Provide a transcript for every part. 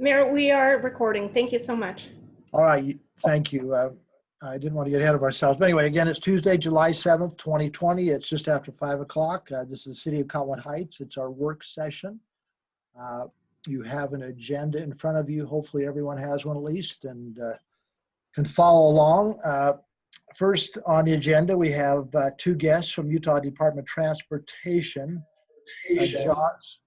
Mayor, we are recording. Thank you so much. All right, thank you. I didn't want to get ahead of ourselves. But anyway, again, it's Tuesday, July 7th, 2020. It's just after 5 o'clock. This is the City of Cottonwood Heights. It's our work session. You have an agenda in front of you. Hopefully everyone has one at least and can follow along. First on the agenda, we have two guests from Utah Department of Transportation. Josh.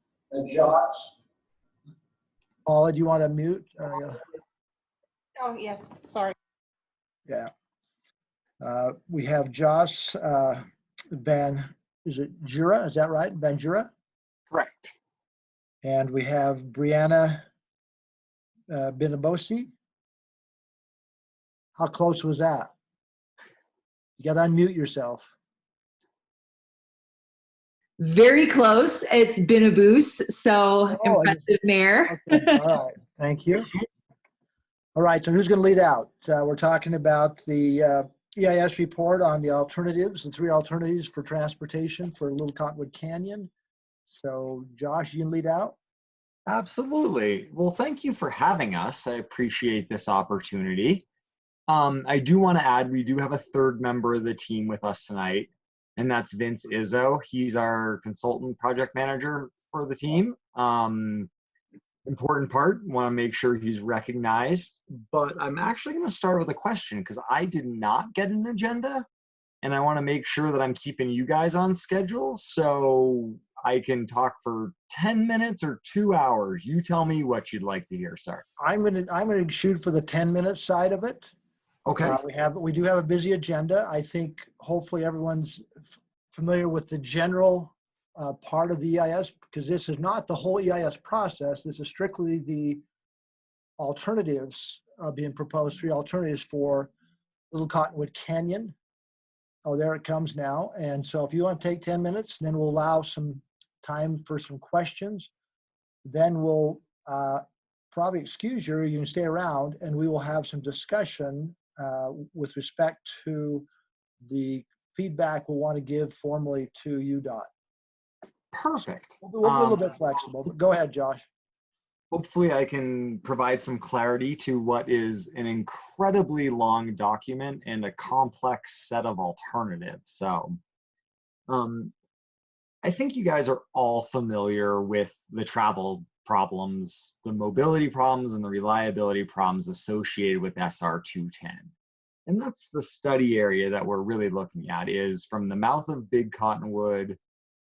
Paula, do you want to mute? Oh, yes, sorry. Yeah. We have Josh is it Jura? Is that right? Van Jura? Correct. And we have Brianna Binabosi. How close was that? You got to unmute yourself. Very close. It's been a boost. So impressive, Mayor. Okay. All right. Thank you. All right. So who's going to lead out? We're talking about the EIS report on the alternatives, the three alternatives for transportation for Little Cottonwood Canyon. So Josh, you can lead out. Absolutely. Well, thank you for having us. I appreciate this opportunity. I do want to add, we do have a third member of the team with us tonight, and that's Vince Izzo. He's our consultant project manager for the team. Important part, want to make sure he's recognized. But I'm actually going to start with a question because I did not get an agenda, and I want to make sure that I'm keeping you guys on schedule. So I can talk for 10 minutes or 2 hours. You tell me what you'd like to hear, sir. I'm gonna shoot for the 10-minute side of it. Okay. We do have a busy agenda. I think hopefully everyone's familiar with the general part of the EIS, because this is not the whole EIS process. This is strictly the alternatives being proposed, three alternatives for Little Cottonwood Canyon. Oh, there it comes now. And so if you want to take 10 minutes, then we'll allow some time for some questions. Then we'll probably excuse you. You can stay around and we will have some discussion with respect to the feedback we'll want to give formally to UDOT. Perfect. We'll be a little bit flexible, but go ahead, Josh. Hopefully I can provide some clarity to what is an incredibly long document and a complex set of alternatives. So I think you guys are all familiar with the travel problems, the mobility problems, and the reliability problems associated with SR 210. And that's the study area that we're really looking at, is from the mouth of Big Cottonwood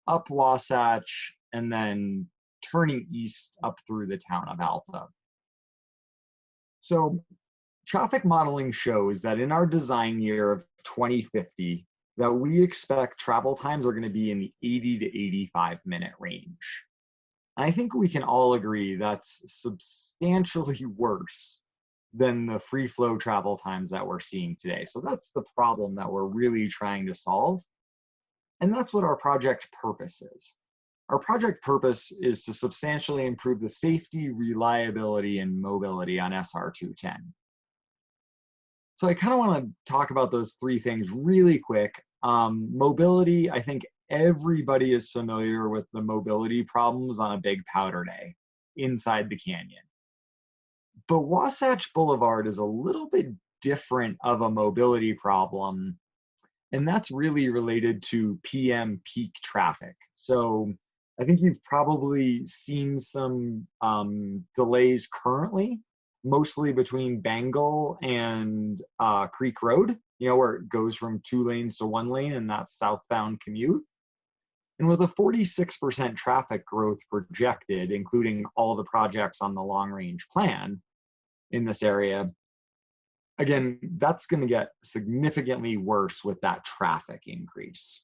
up Wasatch and then turning east up through the town of Alta. So traffic modeling shows that in our design year of 2050, that we expect travel times are going to be in the 80 to 85-minute range. And I think we can all agree that's substantially worse than the free flow travel times that we're seeing today. So that's the problem that we're really trying to solve. And that's what our project purpose is. Our project purpose is to substantially improve the safety, reliability, and mobility on SR 210. So I kind of want to talk about those three things really quick. Mobility, I think everybody is familiar with the mobility problems on a big powder day inside the canyon. But Wasatch Boulevard is a little bit different of a mobility problem, and that's really related to PM peak traffic. So I think you've probably seen some delays currently, mostly between Bengal and Creek Road, you know, where it goes from 2 lanes to 1 lane, and that's southbound commute. And with a 46% traffic growth projected, including all the projects on the long range plan in this area, again, that's going to get significantly worse with that traffic increase.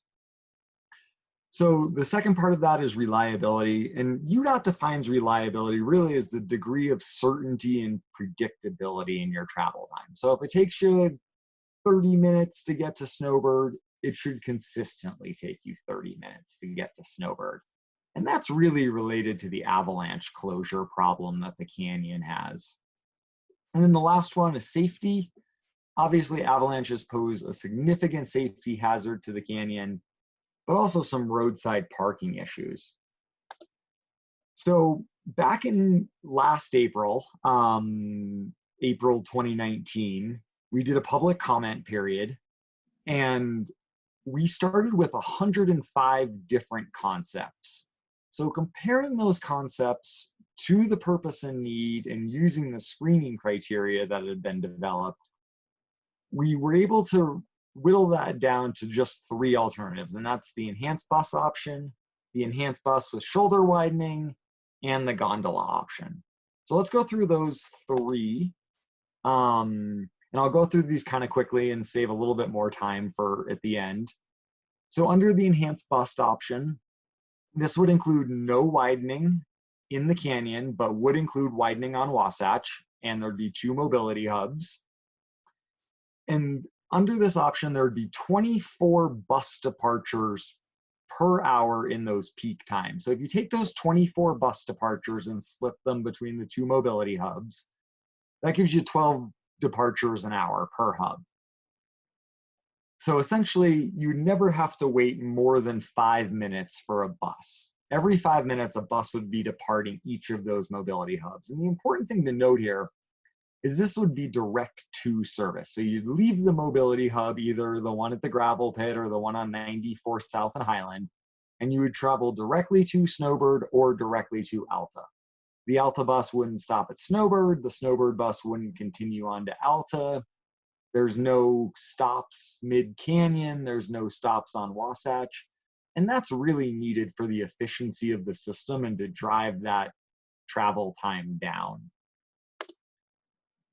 So the second part of that is reliability, and UDOT defines reliability really as the degree of certainty and predictability in your travel time. So if it takes you 30 minutes to get to Snowbird, it should consistently take you 30 minutes to get to Snowbird. And that's really related to the avalanche closure problem that the canyon has. And then the last one is safety. Obviously, avalanches pose a significant safety hazard to the canyon, but also some roadside parking issues. So back in last April, April 2019, we did a public comment period, and we started with 105 different concepts. So comparing those concepts to the purpose and need and using the screening criteria that had been developed, we were able to whittle that down to just 3 alternatives, and that's the enhanced bus option, the enhanced bus with shoulder widening, and the gondola option. So let's go through those 3. And I'll go through these kind of quickly and save a little bit more time for at the end. So under the enhanced bus option, this would include no widening in the canyon, but would include widening on Wasatch, and there'd be 2 mobility hubs. And under this option, there would be 24 bus departures per hour in those peak times. So if you take those 24 bus departures and split them between the 2 mobility hubs, that gives you 12 departures an hour per hub. So essentially, you never have to wait more than 5 minutes for a bus. Every 5 minutes, a bus would be departing each of those mobility hubs. And the important thing to note here is this would be direct to service. So you'd leave the mobility hub, either the one at the gravel pit or the one on 94th South and Highland, and you would travel directly to Snowbird or directly to Alta. The Alta bus wouldn't stop at Snowbird. The Snowbird bus wouldn't continue on to Alta. There's no stops mid-canyon. There's no stops on Wasatch. And that's really needed for the efficiency of the system and to drive that travel time down.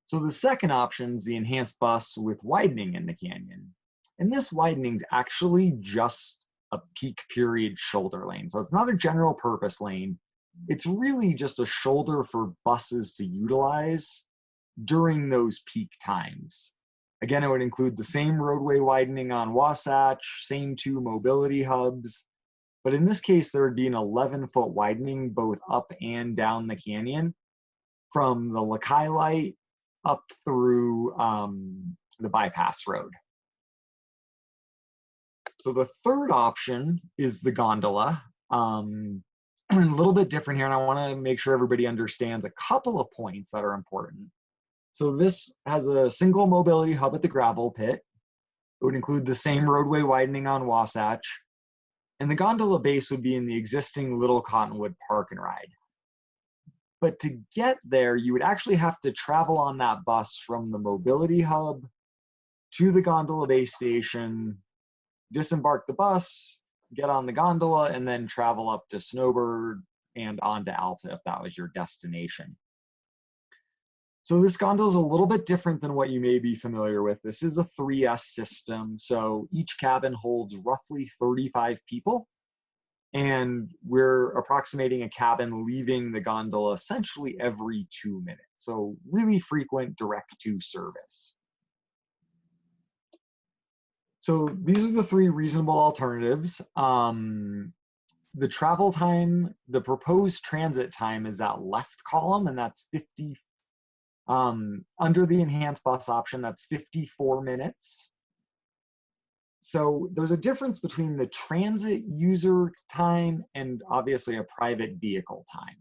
So the second option is the enhanced bus with widening in the canyon. And this widening is actually just a peak period shoulder lane. So it's not a general purpose lane. It's really just a shoulder for buses to utilize during those peak times. Again, it would include the same roadway widening on Wasatch, same 2 mobility hubs, but in this case, there would be an 11-foot widening both up and down the canyon from the Lakai Light up through the bypass road. So the third option is the gondola. A little bit different here, and I want to make sure everybody understands a couple of points that are important. So this has a single mobility hub at the gravel pit. It would include the same roadway widening on Wasatch, and the gondola base would be in the existing Little Cottonwood Park and Ride. But to get there, you would actually have to travel on that bus from the mobility hub to the gondola base station, disembark the bus, get on the gondola, and then travel up to Snowbird and on to Alta if that was your destination. So this gondola is a little bit different than what you may be familiar with. This is a 3S system, so each cabin holds roughly 35 people, and we're approximating a cabin leaving the gondola essentially every 2 minutes. So really frequent direct to service. So these are the 3 reasonable alternatives. The travel time, the proposed transit time is that left column, and that's 50. Under the enhanced bus option, that's 54 minutes. So there's a difference between the transit user time and obviously a private vehicle time.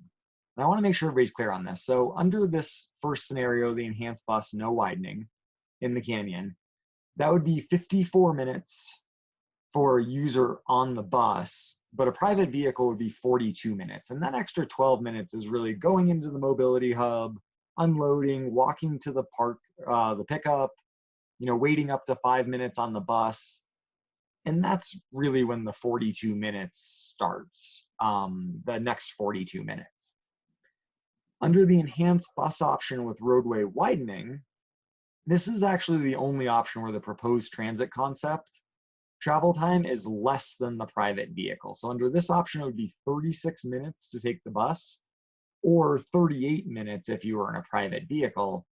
And I want to make sure everybody's clear on this. So under this first scenario, the enhanced bus, no widening in the canyon, that would be 54 minutes for a user on the bus, but a private vehicle would be 42 minutes. And that extra 12 minutes is really going into the mobility hub, unloading, walking to the park, the pickup, waiting up to 5 minutes on the bus. And that's really when the 42 minutes starts, the next 42 minutes. Under the enhanced bus option with roadway widening, this is actually the only option where the proposed transit concept travel time is less than the private vehicle. So under this option, it would be 36 minutes to take the bus, or 38 minutes if you were in a private vehicle.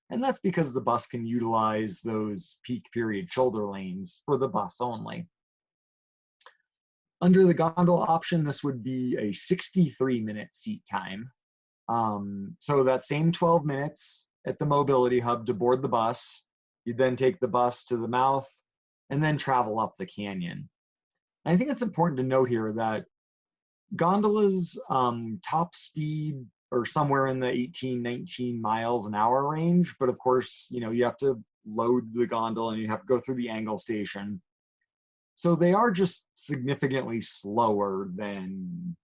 And that's because the bus can utilize those peak period shoulder lanes for the bus only. Under the gondola option, this would be a 63-minute seat time. So that same 12 minutes at the mobility hub to board the bus, you'd then take the bus to the mouth and then travel up the canyon. And I think it's important to note here that gondolas, top speed or somewhere in the 18, 19 miles an hour range. But of course, you know, you have to load the gondola and you have to go through the angle station. So they are just significantly slower than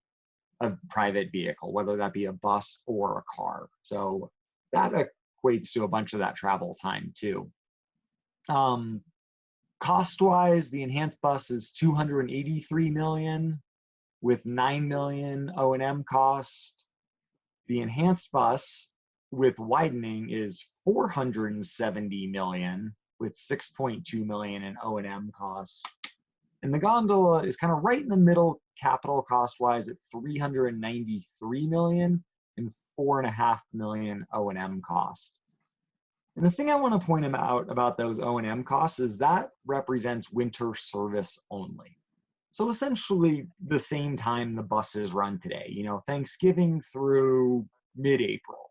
a private vehicle, whether that be a bus or a car. So that equates to a bunch of that travel time too. Cost-wise, the enhanced bus is $283 million with $9 million O&M cost. The enhanced bus with widening is $470 million with $6.2 million in O&M costs. And the gondola is kind of right in the middle capital cost-wise at $393 million and $4.5 million O&M cost. And the thing I want to point out about those O&M costs is that represents winter service only. So essentially the same time the buses run today, you know, Thanksgiving through mid-April.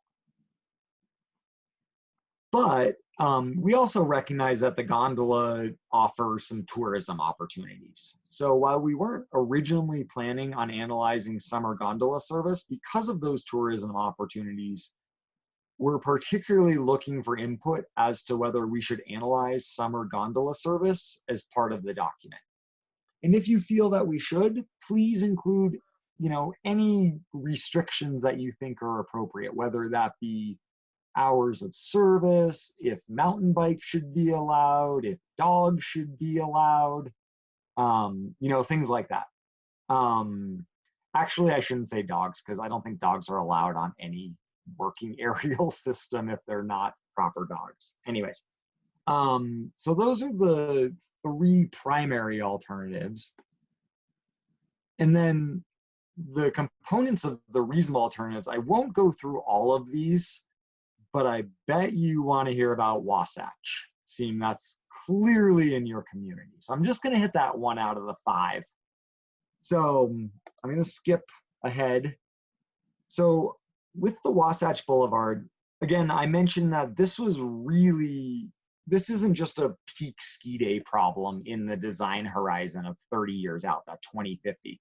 But we also recognize that the gondola offers some tourism opportunities. So while we weren't originally planning on analyzing summer gondola service, because of those tourism opportunities, we're particularly looking for input as to whether we should analyze summer gondola service as part of the document. And if you feel that we should, please include, you know, any restrictions that you think are appropriate, whether that be hours of service, if mountain bikes should be allowed, if dogs should be allowed, you know, things like that. Actually, I shouldn't say dogs because I don't think dogs are allowed on any working aerial system if they're not proper dogs. Anyways, so those are the three primary alternatives. And then the components of the reasonable alternatives, I won't go through all of these, but I bet you want to hear about Wasatch, seeing that's clearly in your community. So I'm just going to hit that one out of the 5. So I'm going to skip ahead. So with the Wasatch Boulevard, again, I mentioned that this isn't just a peak ski day problem in the design horizon of 30 years out, that 2050.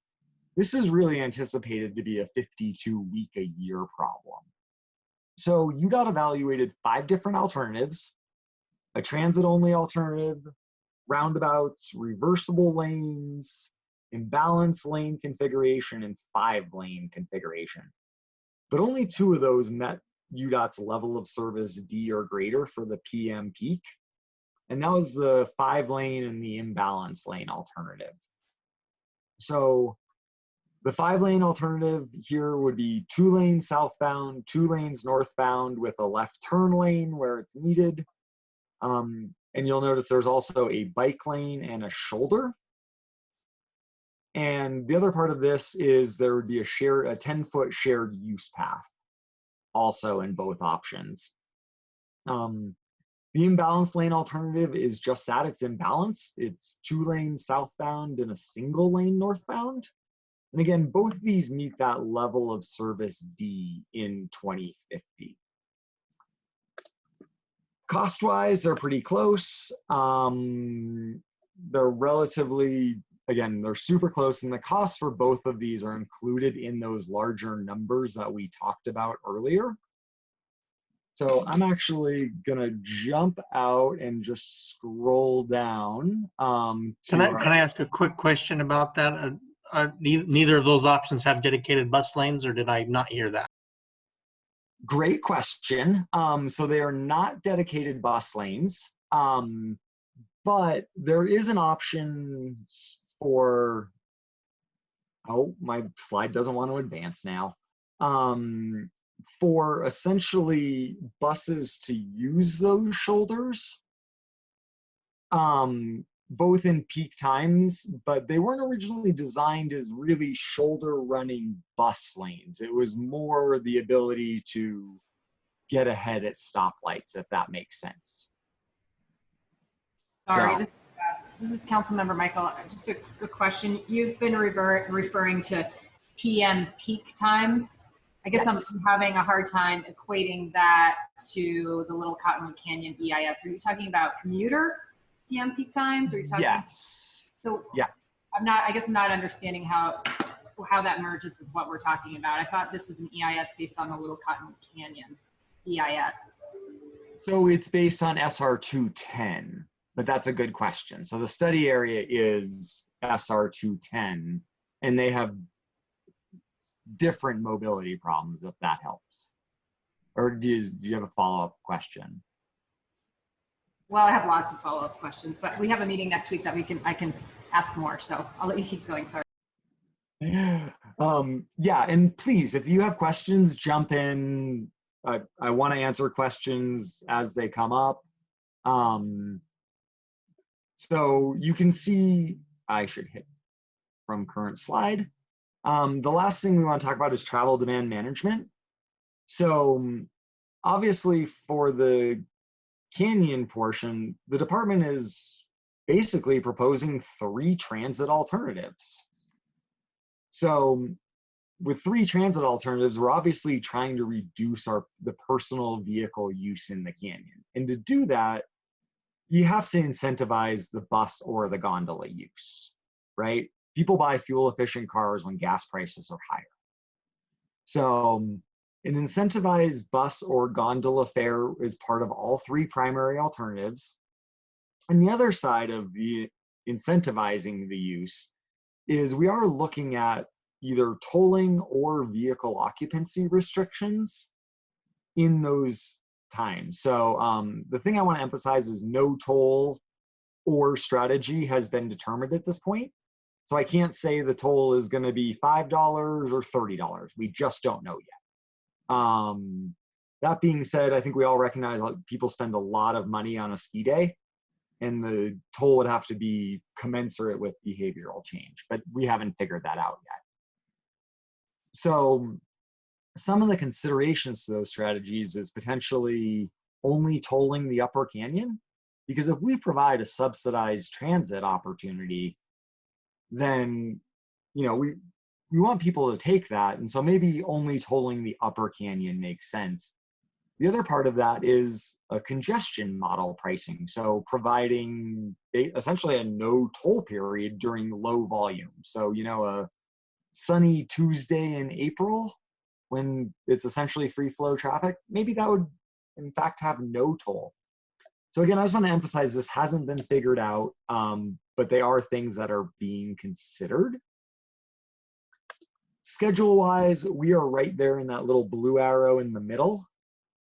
This is really anticipated to be a 52-week-a-year problem. So UDOT evaluated 5 different alternatives: a transit-only alternative, roundabouts, reversible lanes, imbalanced lane configuration, and 5-lane configuration. But only 2 of those met UDOT's level of service D or greater for the PM peak. And that was the 5-lane and the imbalanced lane alternative. So the 5-lane alternative here would be 2 lanes southbound, 2 lanes northbound with a left turn lane where it's needed. And you'll notice there's also a bike lane and a shoulder. And the other part of this is there would be a 10-foot shared use path also in both options. The imbalanced lane alternative is just that, it's imbalanced. It's 2 lanes southbound and a single lane northbound. And again, both of these meet that level of service D in 2050. Cost-wise, they're pretty close. They're relatively, again, they're super close, and the costs for both of these are included in those larger numbers that we talked about earlier. So I'm actually gonna jump out and just scroll down. Can I ask a quick question about that? Neither of those options have dedicated bus lanes, or did I not hear that? Great question. So they are not dedicated bus lanes, but there is an option for, oh, my slide doesn't want to advance now, for essentially buses to use those shoulders, both in peak times, but they weren't originally designed as really shoulder running bus lanes. It was more the ability to get ahead at stoplights, if that makes sense. Sorry, So, this is Councilmember Michael. Just a question. You've been referring to PM peak times. I guess yes. I'm having a hard time equating that to the Little Cottonwood Canyon EIS. Are you talking about commuter PM peak times? Or are you talking? Yes. So yeah. I guess I'm not understanding how, how that merges with what we're talking about. I thought this was an EIS based on the Little Cottonwood Canyon EIS. So it's based on SR 210, but that's a good question. So the study area is SR 210, and they have different mobility problems, if that helps. Or do you have a follow-up question? Well, I have lots of follow-up questions, but we have a meeting next week that I can ask more. So I'll let you keep going. Sorry. Yeah, and please, if you have questions, jump in. I want to answer questions as they come up. So you can see, I should hit from current slide. The last thing we want to talk about is travel demand management. So obviously for the Canyon portion, the department is basically proposing 3 transit alternatives. So with 3 transit alternatives, we're obviously trying to reduce the personal vehicle use in the canyon. And to do that, you have to incentivize the bus or the gondola use, right? People buy fuel efficient cars when gas prices are higher. So an incentivized bus or gondola fare is part of all 3 primary alternatives. And the other side of the incentivizing the use is we are looking at either tolling or vehicle occupancy restrictions in those times. So the thing I want to emphasize is no toll or strategy has been determined at this point. So I can't say the toll is going to be $5 or $30. We just don't know yet. That being said, I think we all recognize people spend a lot of money on a ski day, and the toll would have to be commensurate with behavioral change, but we haven't figured that out yet. So some of the considerations to those strategies is potentially only tolling the upper canyon, because if we provide a subsidized transit opportunity, then we want people to take that, and so maybe only tolling the upper canyon makes sense. The other part of that is a congestion model pricing, so providing essentially a no toll period during low volume. So a sunny Tuesday in April, when it's essentially free flow traffic, maybe that would in fact have no toll. So again, I just want to emphasize this hasn't been figured out, but they are things that are being considered. Schedule-wise, we are right there in that little blue arrow in the middle,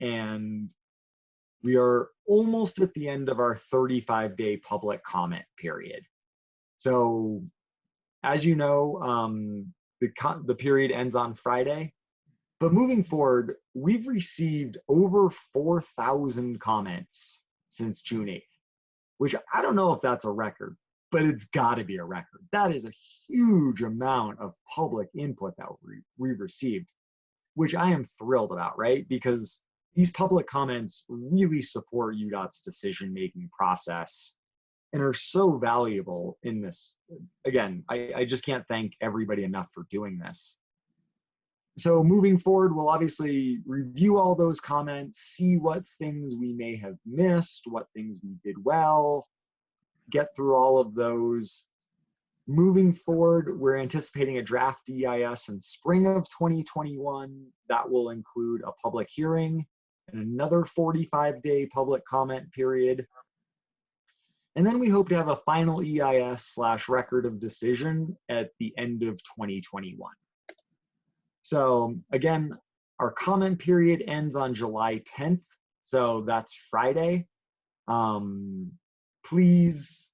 and we are almost at the end of our 35-day public comment period. So as you know, the period ends on Friday. But moving forward, we've received over 4,000 comments since June 8th, which I don't know if that's a record, but it's got to be a record. That is a huge amount of public input that we've received, which I am thrilled about, right? Because these public comments really support UDOT's decision-making process and are so valuable in this. Again, I just can't thank everybody enough for doing this. So moving forward, we'll obviously review all those comments, see what things we may have missed, what things we did well, get through all of those. Moving forward, we're anticipating a draft EIS in spring of 2021. That will include a public hearing and another 45-day public comment period. And then we hope to have a final EIS/record of decision at the end of 2021. So again, our comment period ends on July 10th. So that's Friday. Please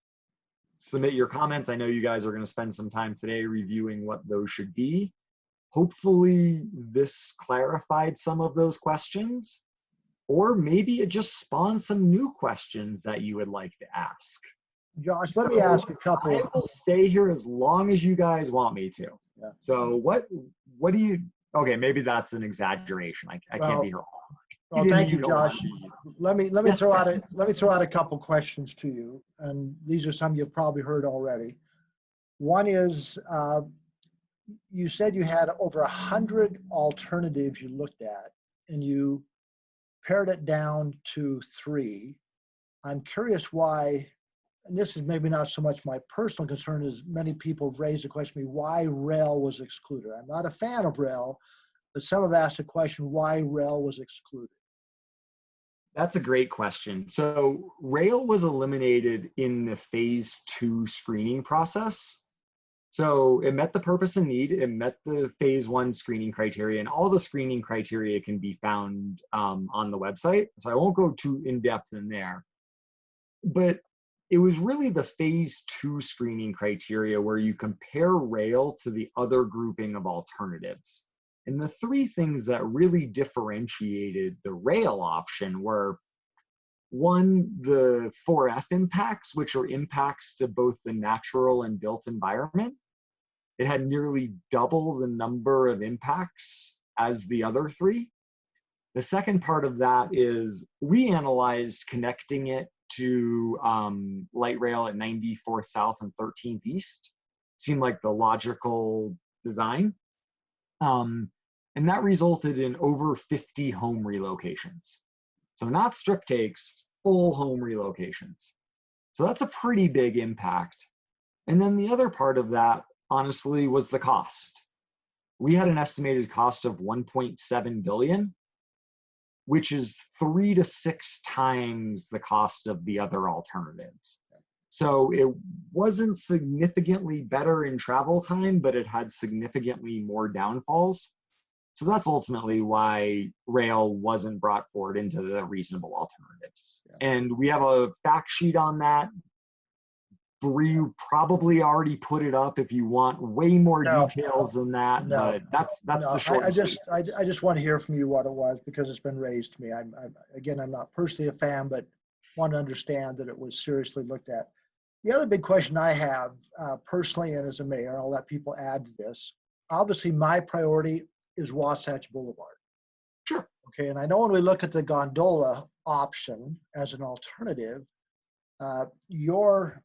submit your comments. I know you guys are going to spend some time today reviewing what those should be. Hopefully this clarified some of those questions, or maybe it just spawned some new questions that you would like to ask. Josh, let me ask a couple. I will stay here as long as you guys want me to. Yeah. So what do you, okay, maybe that's an exaggeration. I can't be here all night. Well, thank you, Josh. Let me Yes, throw out a couple questions to you, and these are some you've probably heard already. One is, you said you had over 100 alternatives you looked at, and you pared it down to 3. I'm curious why and this is maybe not so much my personal concern as many people have raised the question to me, why rail was excluded. I'm not a fan of rail, but some have asked the question why rail was excluded. That's a great question. So rail was eliminated in the phase 2 screening process. So it met the purpose and need, it met the phase 1 screening criteria, and all the screening criteria can be found on the website. So I won't go too in depth in there. But it was really the phase 2 screening criteria where you compare rail to the other grouping of alternatives. And the 3 things that really differentiated the rail option were, 1, the 4F impacts, which are impacts to both the natural and built environment. It had nearly double the number of impacts as the other 3. The second part of that is we analyzed connecting it to light rail at 94th South and 13th East. Seemed like the logical design. And that resulted in over 50 home relocations. So not strip takes, full home relocations. So that's a pretty big impact. And then the other part of that, honestly, was the cost. We had an estimated cost of $1.7 billion, which is 3 to 6 times the cost of the other alternatives. So it wasn't significantly better in travel time, but it had significantly more downfalls. So that's ultimately why rail wasn't brought forward into the reasonable alternatives. Yeah. And we have a fact sheet on that. Bree probably already put it up if you want way more details than that, but that's the short. I just want to hear from you what it was because it's been raised to me. I'm not personally a fan, but want to understand that it was seriously looked at. The other big question I have personally and as a mayor, and I'll let people add to this, obviously my priority is Wasatch Boulevard. Sure. Okay, and I know when we look at the gondola option as an alternative, your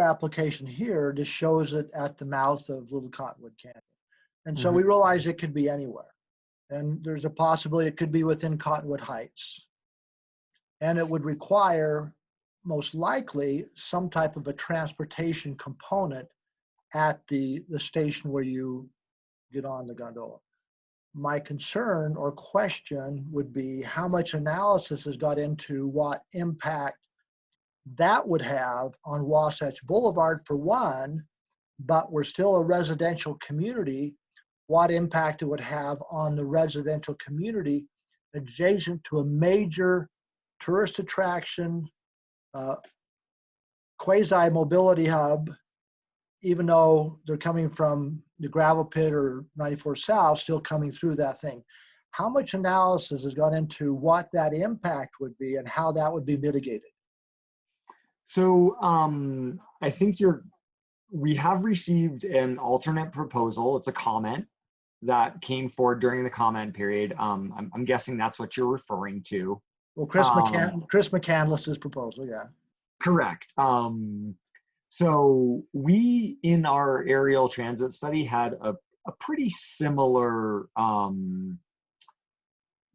application here just shows it at the mouth of Little Cottonwood Canyon. And so we realize it could be anywhere. And there's a possibility it could be within Cottonwood Heights. And it would require, most likely, some type of a transportation component at the station where you get on the gondola. My concern or question would be how much analysis has got into what impact that would have on Wasatch Boulevard for one, but we're still a residential community, what impact it would have on the residential community adjacent to a major tourist attraction, quasi-mobility hub, even though they're coming from the gravel pit or 94 South, still coming through that thing. How much analysis has gone into what that impact would be and how that would be mitigated? So I think we have received an alternate proposal. It's a comment that came forward during the comment period. I'm guessing that's what you're referring to. Well, Chris McCandless's proposal, yeah. Correct. So we, in our aerial transit study, had a pretty similar,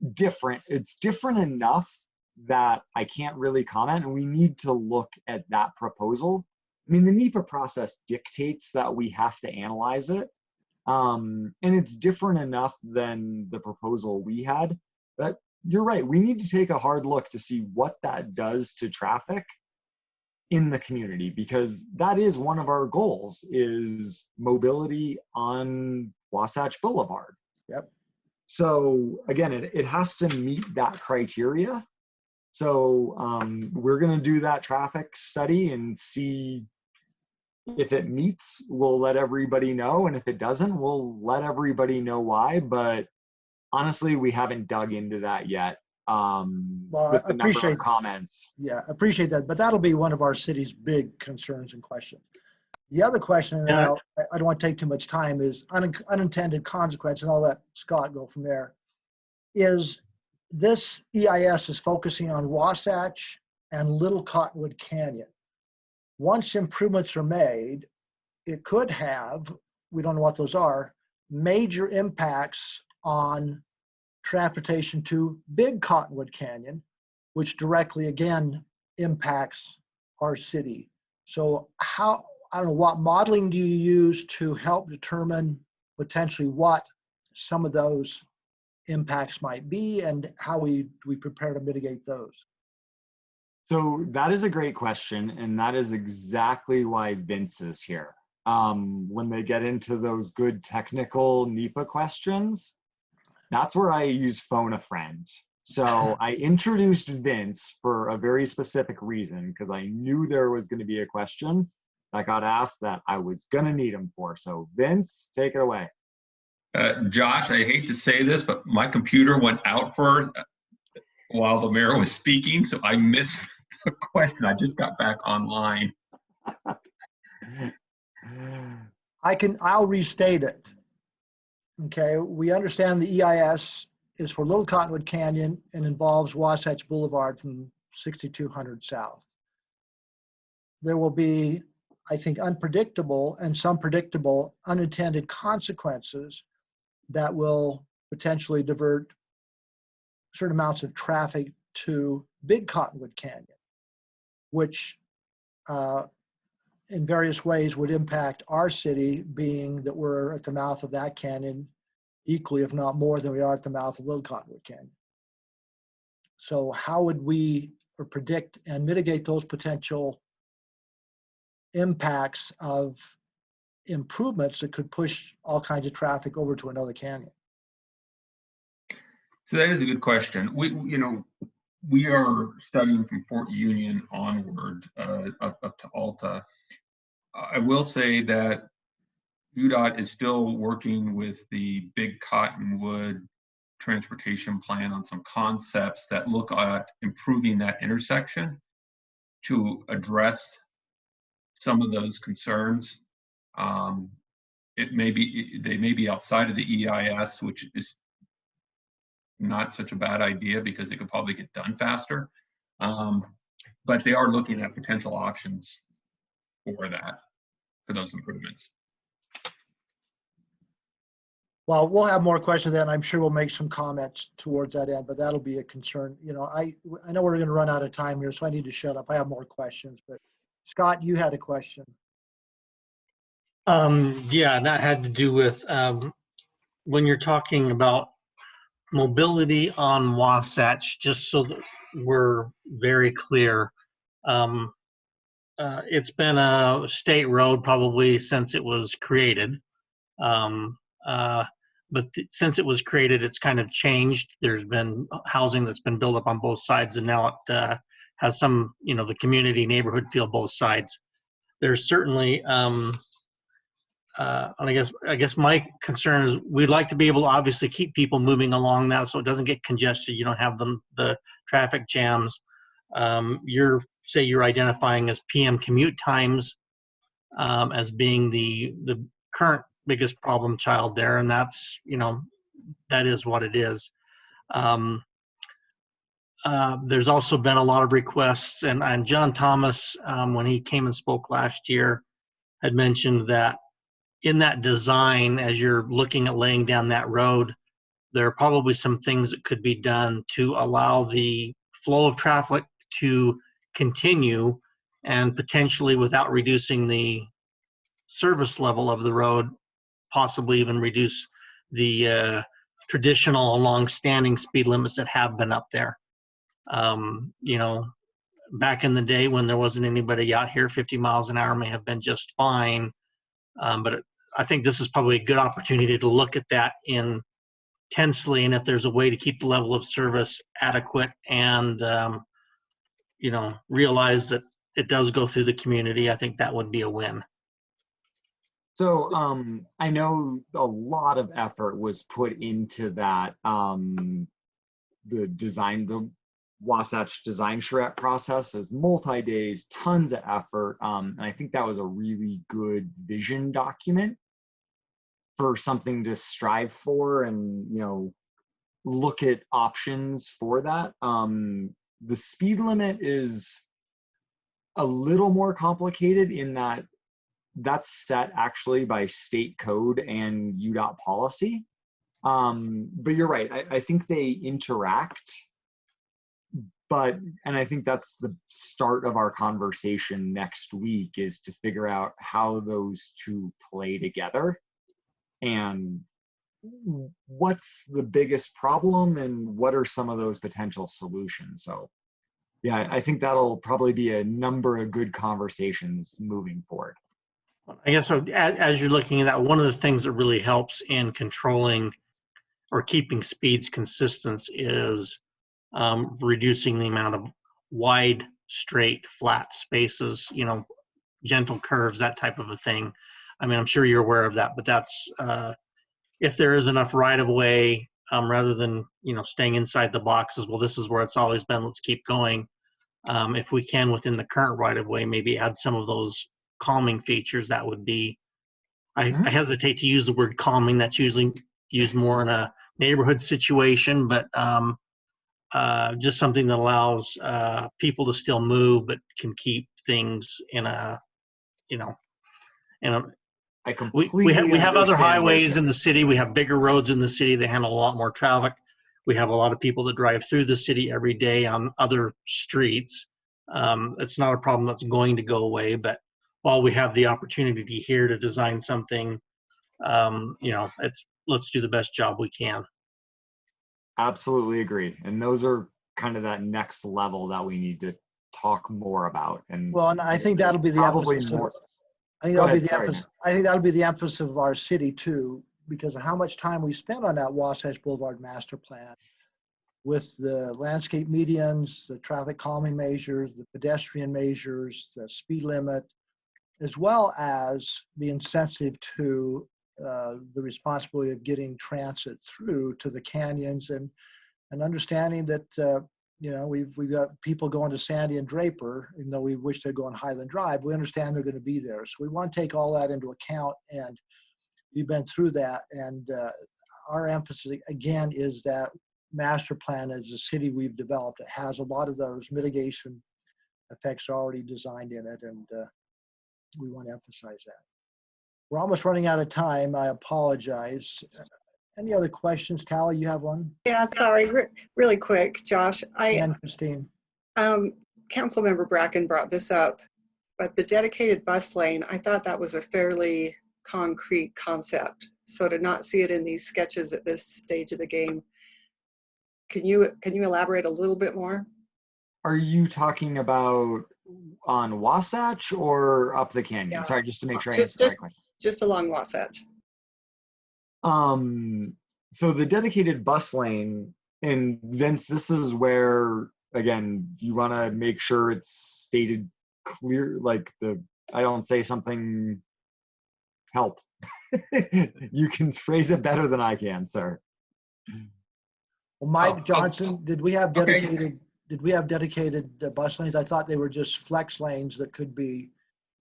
it's different enough that I can't really comment, and we need to look at that proposal. I mean, the NEPA process dictates that we have to analyze it, and it's different enough than the proposal we had. But you're right, we need to take a hard look to see what that does to traffic in the community, because that is one of our goals, is mobility on Wasatch Boulevard. Yep. So again, it has to meet that criteria. So we're going to do that traffic study and see if it meets. We'll let everybody know, and if it doesn't, we'll let everybody know why. But honestly, we haven't dug into that yet. Well, with I the number appreciate of comments. Yeah, I appreciate that, but that'll be one of our city's big concerns and questions. The other question, and Yeah. I don't want to take too much time, is unintended consequence, and I'll let Scott go from there. Is this EIS is focusing on Wasatch and Little Cottonwood Canyon. Once improvements are made, it could have, we don't know what those are, major impacts on transportation to Big Cottonwood Canyon, which directly again impacts our city. So how, I don't know, what modeling do you use to help determine potentially what some of those impacts might be, and how we prepare to mitigate those? So that is a great question, and that is exactly why Vince is here. When they get into those good technical NEPA questions, that's where I use phone a friend. So I introduced Vince for a very specific reason, because I knew there was going to be a question that got asked that I was going to need him for. So Vince, take it away. Josh, I hate to say this, but my computer went out while the mayor was speaking, so I missed the question. I just got back online. I'll restate it. Okay, we understand the EIS is for Little Cottonwood Canyon and involves Wasatch Boulevard from 6200 south. There will be, I think, unpredictable and some predictable unintended consequences that will potentially divert certain amounts of traffic to Big Cottonwood Canyon, which in various ways would impact our city, being that we're at the mouth of that canyon equally, if not more, than we are at the mouth of Little Cottonwood Canyon. So how would we predict and mitigate those potential impacts of improvements that could push all kinds of traffic over to another canyon? So that is a good question. We are studying from Fort Union onward up to Alta. I will say that UDOT is still working with the Big Cottonwood transportation plan on some concepts that look at improving that intersection to address some of those concerns. They may be outside of the EIS, which is not such a bad idea because it could probably get done faster. But they are looking at potential options for those improvements. Well, we'll have more questions then. I'm sure we'll make some comments towards that end, but that'll be a concern. I know we're going to run out of time here, so I need to shut up. I have more questions, but Scott, you had a question. Yeah, and that had to do with when you're talking about mobility on Wasatch, just so that we're very clear. It's been a state road probably since it was created. But since it was created, it's kind of changed. There's been housing that's been built up on both sides, and now it has some, the community neighborhood feel both sides. There's certainly, and I guess my concern is we'd like to be able to obviously keep people moving along that so it doesn't get congested. You don't have the traffic jams. You're identifying as PM commute times as being the current biggest problem child there, and that's that is what it is. There's also been a lot of requests, and John Thomas, when he came and spoke last year, had mentioned that in that design, as you're looking at laying down that road, there are probably some things that could be done to allow the flow of traffic to continue, and potentially without reducing the service level of the road, possibly even reduce the traditional long-standing speed limits that have been up there. Back in the day when there wasn't anybody out here, 50 miles an hour may have been just fine. But I think this is probably a good opportunity to look at that intensely, and if there's a way to keep the level of service adequate and, realize that it does go through the community, I think that would be a win. So I know a lot of effort was put into that, the Wasatch design charrette process is multi-days, tons of effort. And I think that was a really good vision document for something to strive for and, look at options for that. The speed limit is a little more complicated in that that's set actually by state code and UDOT policy. But you're right. I think they interact, and I think that's the start of our conversation next week, is to figure out how those two play together and what's the biggest problem and what are some of those potential solutions. So yeah, I think that'll probably be a number of good conversations moving forward. I guess so, as you're looking at that, one of the things that really helps in controlling or keeping speeds consistent is reducing the amount of wide, straight, flat spaces, gentle curves, that type of a thing. I mean, I'm sure you're aware of that, but that's if there is enough right of way, rather than staying inside the boxes. Well, this is where it's always been. Let's keep going. If we can, within the current right of way, maybe add some of those calming features. That would be. I hesitate to use the word calming. That's usually used more in a neighborhood situation, but just something that allows people to still move, but can keep things in a, I completely we have other understand highways this. in the city. We have bigger roads in the city. They handle a lot more traffic. We have a lot of people that drive through the city every day on other streets. It's not a problem that's going to go away, but while we have the opportunity here to design something, let's do the best job we can. Absolutely agree. And those are kind of that next level that we need to talk more about. And Well, and I think that'll be the probably emphasis. more. I think Go that'll be ahead, the sorry, emphasis. I think that'll be the emphasis of our city too, because of how much time we spent on that Wasatch Boulevard master plan, with the landscape medians, the traffic calming measures, the pedestrian measures, the speed limit, as well as being sensitive to the responsibility of getting transit through to the canyons, and understanding that we've got people going to Sandy and Draper, even though we wish they'd go on Highland Drive. We understand they're going to be there, so we want to take all that into account, and we've been through that. And our emphasis again is that master plan as a city we've developed. It has a lot of those mitigation effects already designed in it, and we want to emphasize that. We're almost running out of time. I apologize. Any other questions? Tally, you have one? Yeah, sorry, really quick, Josh. And Christine. Councilmember Bracken brought this up, but the dedicated bus lane, I thought that was a fairly concrete concept. So to not see it in these sketches at this stage of the game, can you elaborate a little bit more? Are you talking about on Wasatch or up the canyon? Yeah. Sorry, just to make sure I answer the right question. Just along Wasatch. So the dedicated bus lane, and Vince, this is where, again, you want to make sure it's stated clear, like I don't say something, help. You can phrase it better than I can, sir. Well, Mike Johnson, did we have dedicated? Did we have dedicated bus lanes? I thought they were just flex lanes that could be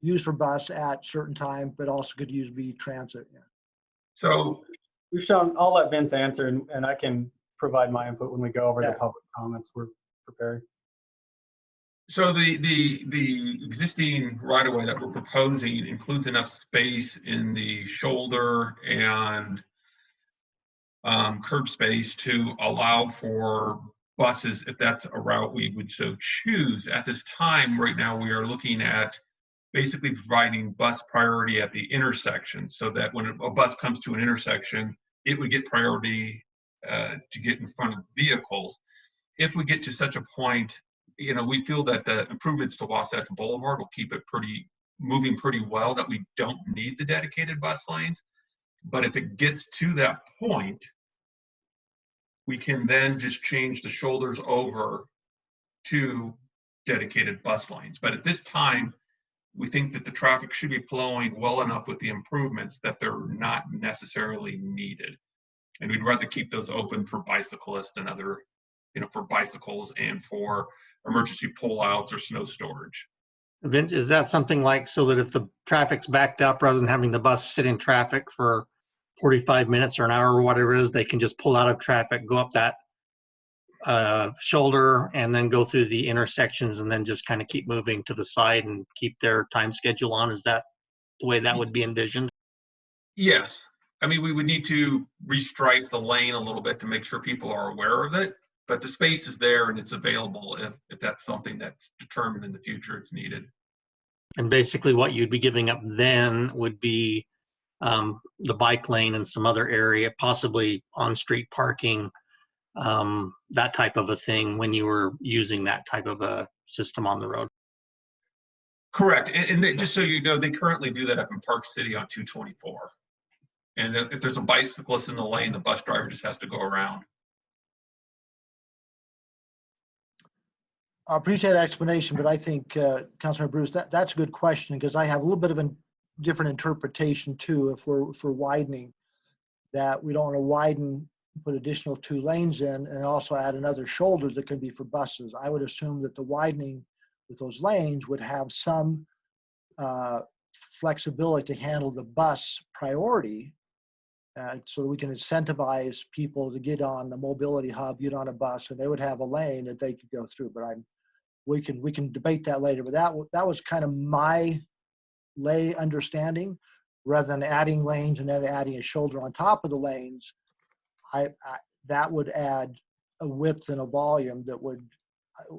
used for bus at certain times, but also could be transit. Yeah. So We've shown, I'll let Vince answer, and I can provide my input when we go over the public comments we're preparing. So the existing right-of-way that we're proposing includes enough space in the shoulder and curb space to allow for buses, if that's a route we would so choose. At this time, right now, we are looking at basically providing bus priority at the intersection, so that when a bus comes to an intersection, it would get priority to get in front of vehicles. If we get to such a point, we feel that the improvements to Wasatch Boulevard will keep it moving pretty well, that we don't need the dedicated bus lanes. But if it gets to that point, we can then just change the shoulders over to dedicated bus lanes. But at this time, we think that the traffic should be flowing well enough with the improvements that they're not necessarily needed. And we'd rather keep those open for bicyclists and other, for bicycles and for emergency pullouts or snow storage. Vince, is that something like so that if the traffic's backed up, rather than having the bus sit in traffic for 45 minutes or an hour or whatever it is, they can just pull out of traffic, go up that shoulder, and then go through the intersections, and then just kind of keep moving to the side and keep their time schedule on? Is that the way that would be envisioned? Yes. I mean, we would need to restripe the lane a little bit to make sure people are aware of it. but the space is there and it's available if that's something that's determined in the future it's needed. And basically what you'd be giving up then would be the bike lane and some other area, possibly on-street parking, that type of a thing when you were using that type of a system on the road. Correct. And they, just so you know, they currently do that up in Park City on 224. And if there's a bicyclist in the lane, the bus driver just has to go around. I appreciate that explanation, but I think, Councilmember Bruce, that's a good question, because I have a little bit of a different interpretation too. If we're widening, that we don't want to widen, put additional 2 lanes in, and also add another shoulder that could be for buses. I would assume that the widening with those lanes would have some flexibility to handle the bus priority, so that we can incentivize people to get on the mobility hub, get on a bus, and they would have a lane that they could go through. But we can debate that later. But that was kind of my lay understanding, rather than adding lanes and then adding a shoulder on top of the lanes. That would add a width and a volume that would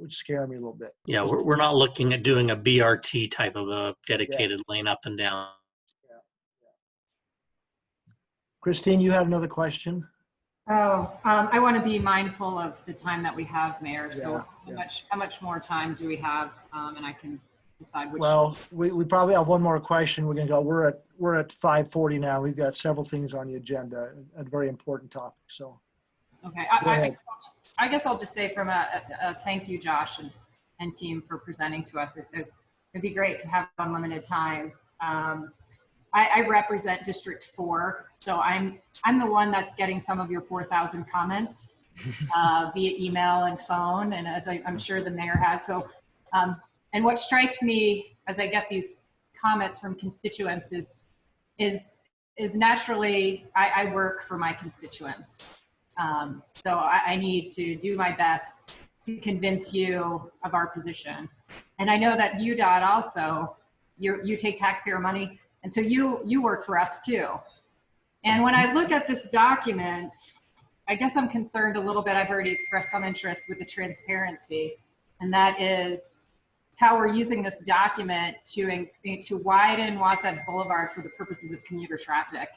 scare me a little bit. Yeah, we're not looking at doing a BRT type of a dedicated lane up and down. Christine, you had another question? I want to be mindful of the time that we have, Mayor. So Yeah. how much more time do we have? And I can decide which. Well, we probably have one more question. We're gonna go. We're at 5:40 now. We've got several things on the agenda, a very important topic. So. Okay, Go ahead. I guess I'll just say from a thank you, Josh and team, for presenting to us. It'd be great to have unlimited time. I represent District 4, so I'm the one that's getting some of your 4,000 comments via email and phone, and as I'm sure the mayor has. So, and what strikes me as I get these comments from constituents is naturally I work for my constituents. So I need to do my best to convince you of our position. And I know that UDOT also, you take taxpayer money, and so you work for us too. And when I look at this document, I guess I'm concerned a little bit. I've already expressed some interest with the transparency, and that is how we're using this document to widen Wasatch Boulevard for the purposes of commuter traffic.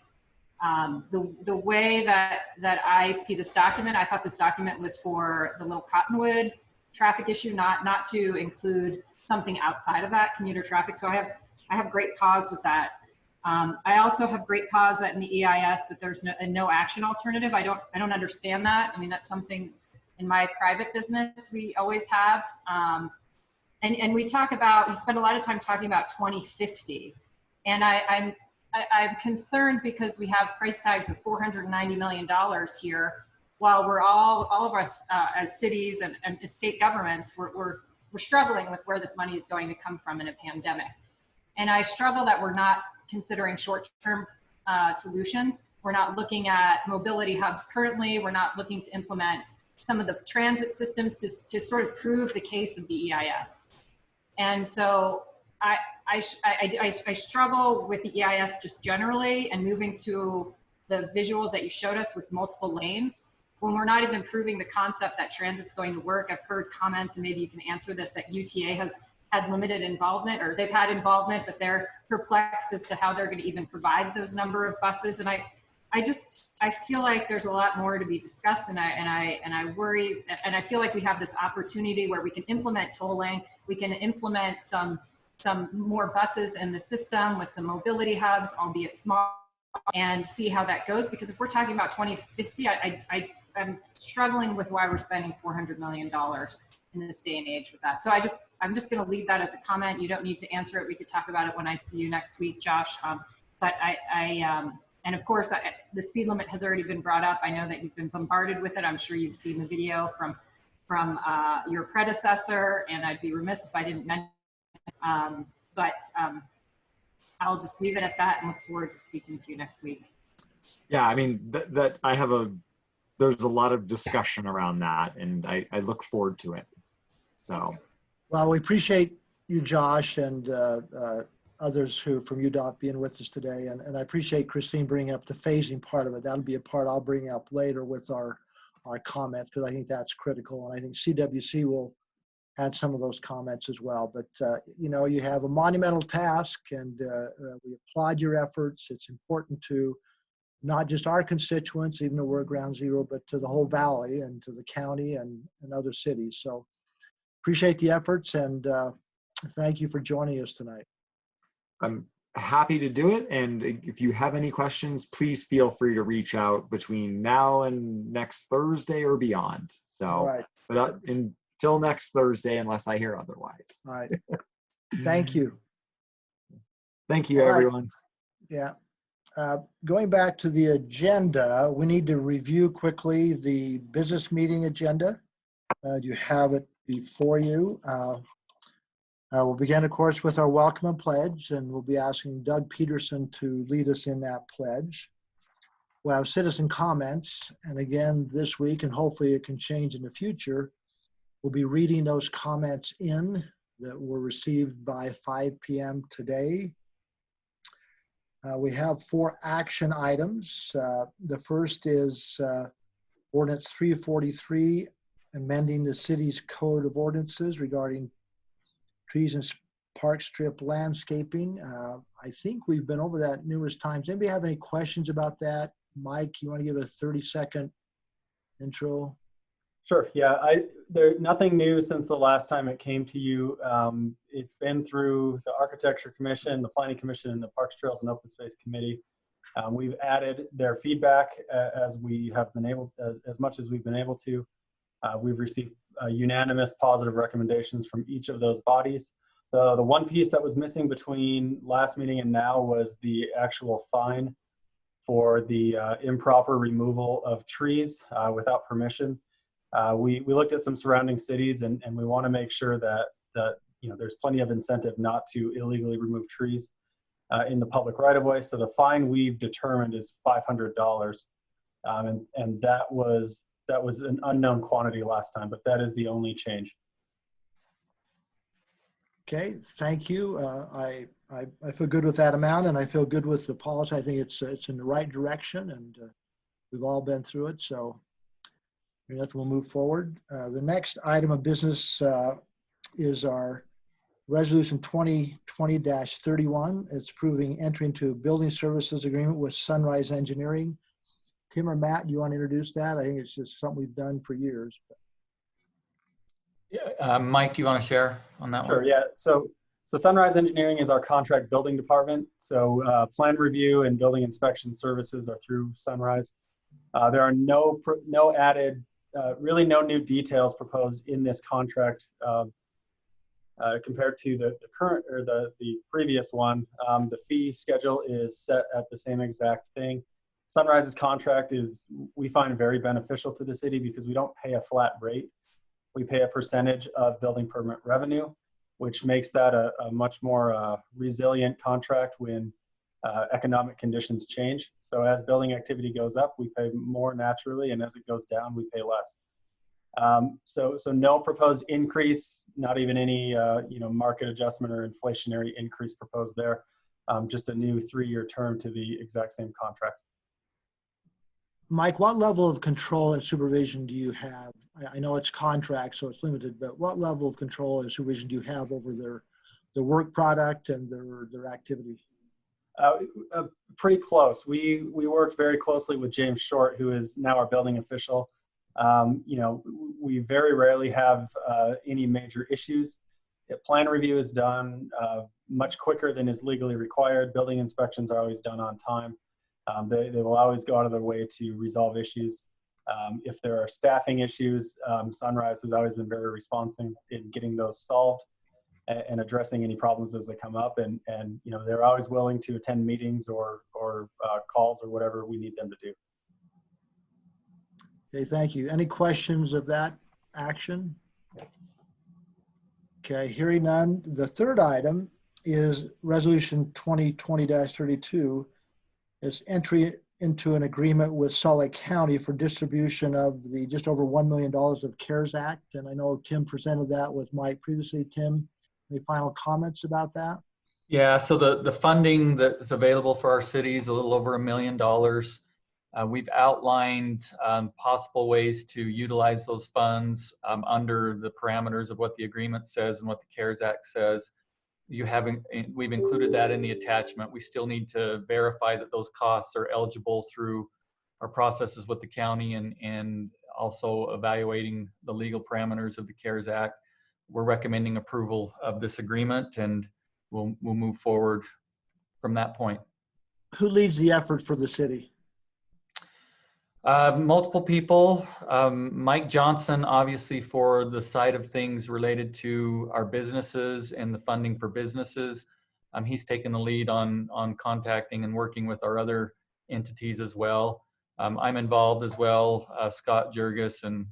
The way that I see this document, I thought this document was for the Little Cottonwood traffic issue, not to include something outside of that, commuter traffic. So I have great pause with that. I also have great pause that in the EIS that there's no action alternative. I don't understand that. I mean, that's something in my private business we always have. And we talk about, you spend a lot of time talking about 2050. And I'm concerned because we have price tags of $490 million here, while we're all of us as cities and state governments, we're struggling with where this money is going to come from in a pandemic. And I struggle that we're not considering short-term solutions. We're not looking at mobility hubs currently. We're not looking to implement some of the transit systems to sort of prove the case of the EIS. And so I struggle with the EIS just generally, and moving to the visuals that you showed us with multiple lanes when we're not even proving the concept that transit's going to work. I've heard comments, and maybe you can answer this, that UTA has had limited involvement, or they've had involvement, but they're perplexed as to how they're going to even provide those number of buses. And I feel like there's a lot more to be discussed, and I worry, and I feel like we have this opportunity where we can implement tolling, we can implement some more buses in the system with some mobility hubs, albeit small, and see how that goes. Because if we're talking about 2050, I'm struggling with why we're spending $400 million in this day and age with that. So I'm just going to leave that as a comment. You don't need to answer it. We could talk about it when I see you next week, Josh. But and of course, the speed limit has already been brought up. I know that you've been bombarded with it. I'm sure you've seen the video from your predecessor, and I'd be remiss if I didn't mention it. But I'll just leave it at that and look forward to speaking to you next week. Yeah, I mean, there's a lot of discussion around that, and I look forward to it. So, well, we appreciate you, Josh, and others who from UDOT being with us today. And I appreciate Christine bringing up the phasing part of it. That'll be a part I'll bring up later with our our comments, because I think that's critical. And I think CWC will add some of those comments as well. But, you have a monumental task, and we applaud your efforts. It's important to not just our constituents, even though we're at ground zero, but to the whole valley and to the county and other cities. So appreciate the efforts, and thank you for joining us tonight. I'm happy to do it. And if you have any questions, please feel free to reach out between now and next Thursday or beyond. So, All right. but until next Thursday, unless I hear otherwise. All right. Thank you. Thank you, All right. everyone. Yeah. Going back to the agenda, we need to review quickly the business meeting agenda. You have it before you. We'll begin, of course, with our welcome and pledge, and we'll be asking Doug Peterson to lead us in that pledge. We'll have citizen comments, and again, this week, and hopefully it can change in the future, we'll be reading those comments in that were received by 5 p.m. today. We have 4 action items. The first is Ordinance 343, amending the city's code of ordinances regarding trees and park strip landscaping. I think we've been over that numerous times. Anybody have any questions about that? Mike, you want to give a 30-second intro? Sure. Yeah, there's nothing new since the last time it came to you. It's been through the Architecture Commission, the Planning Commission, and the Parks, Trails, and Open Space Committee. We've added their feedback as we have been able, as much as we've been able to. We've received unanimous positive recommendations from each of those bodies. The one piece that was missing between last meeting and now was the actual fine for the improper removal of trees without permission. We looked at some surrounding cities, and we want to make sure that there's plenty of incentive not to illegally remove trees in the public right of way. So the fine we've determined is $500, and that was an unknown quantity last time, but that is the only change. Okay, thank you. I feel good with that amount, and I feel good with the policy. I think it's in the right direction, and we've all been through it, so we'll move forward. The next item of business is our Resolution 2020-31. It's approving entry into a building services agreement with Sunrise Engineering. Tim or Matt, do you want to introduce that? I think it's just something we've done for years. Yeah, Mike, do you want to share on that one? Sure, yeah. So Sunrise Engineering is our contract building department. So plan review and building inspection services are through Sunrise. There are no added, really no new details proposed in this contract compared to the current or the previous one. The fee schedule is set at the same exact thing. Sunrise's contract is, we find, very beneficial to the city because we don't pay a flat rate. We pay a percentage of building permit revenue, which makes that a much more resilient contract when economic conditions change. So as building activity goes up, we pay more naturally, and as it goes down, we pay less. So no proposed increase, not even any market adjustment or inflationary increase proposed there. Just a new 3-year term to the exact same contract. Mike, what level of control and supervision do you have? I know it's contract, so it's limited, but what level of control and supervision do you have over their work product and their activity? Pretty close. We worked very closely with James Short, who is now our building official. We very rarely have any major issues. Plan review is done much quicker than is legally required. Building inspections are always done on time. They will always go out of their way to resolve issues. If there are staffing issues, Sunrise has always been very responsive in getting those solved and addressing any problems as they come up. And they're always willing to attend meetings or calls or whatever we need them to do. Okay, thank you. Any questions of that action? Okay, hearing none. The third item is Resolution 2020-32. It's entry into an agreement with Salt Lake County for distribution of the just over $1 million of CARES Act. And I know Tim presented that with Mike previously. Tim, any final comments about that? Yeah, so the funding that's available for our city is a little over $1 million. We've outlined possible ways to utilize those funds under the parameters of what the agreement says and what the CARES Act says. We've included that in the attachment. We still need to verify that those costs are eligible through our processes with the county and also evaluating the legal parameters of the CARES Act. We're recommending approval of this agreement, and we'll move forward from that point. Who leads the effort for the city? Multiple people. Mike Johnson, obviously, for the side of things related to our businesses and the funding for businesses. He's taken the lead on contacting and working with our other entities as well. I'm involved as well, Scott Jurgis, and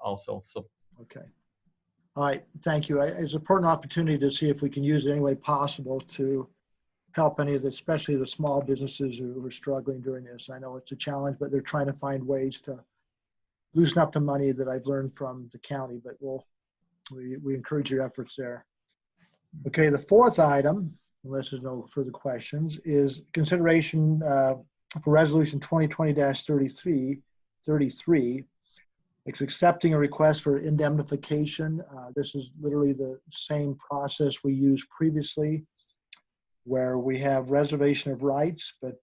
also. So. Okay. All right. Thank you. It's an important opportunity to see if we can use it any way possible to help any of the, especially the small businesses who are struggling during this. I know it's a challenge, but they're trying to find ways to loosen up the money that I've learned from the county, but we encourage your efforts there. Okay, the fourth item, unless there's no further questions, is consideration for resolution 2020-33. It's accepting a request for indemnification. This is literally the same process we used previously, where we have reservation of rights, but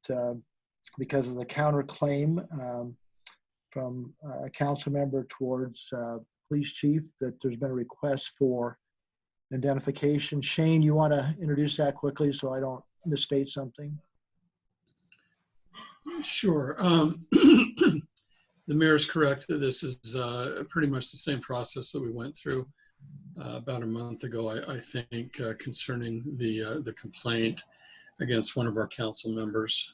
because of the counterclaim from a council member towards police chief, that there's been a request for indemnification. Shane, you want to introduce that quickly so I don't misstate something? Sure. The mayor is correct that this is pretty much the same process that we went through about a month ago, I think, concerning the complaint against one of our council members.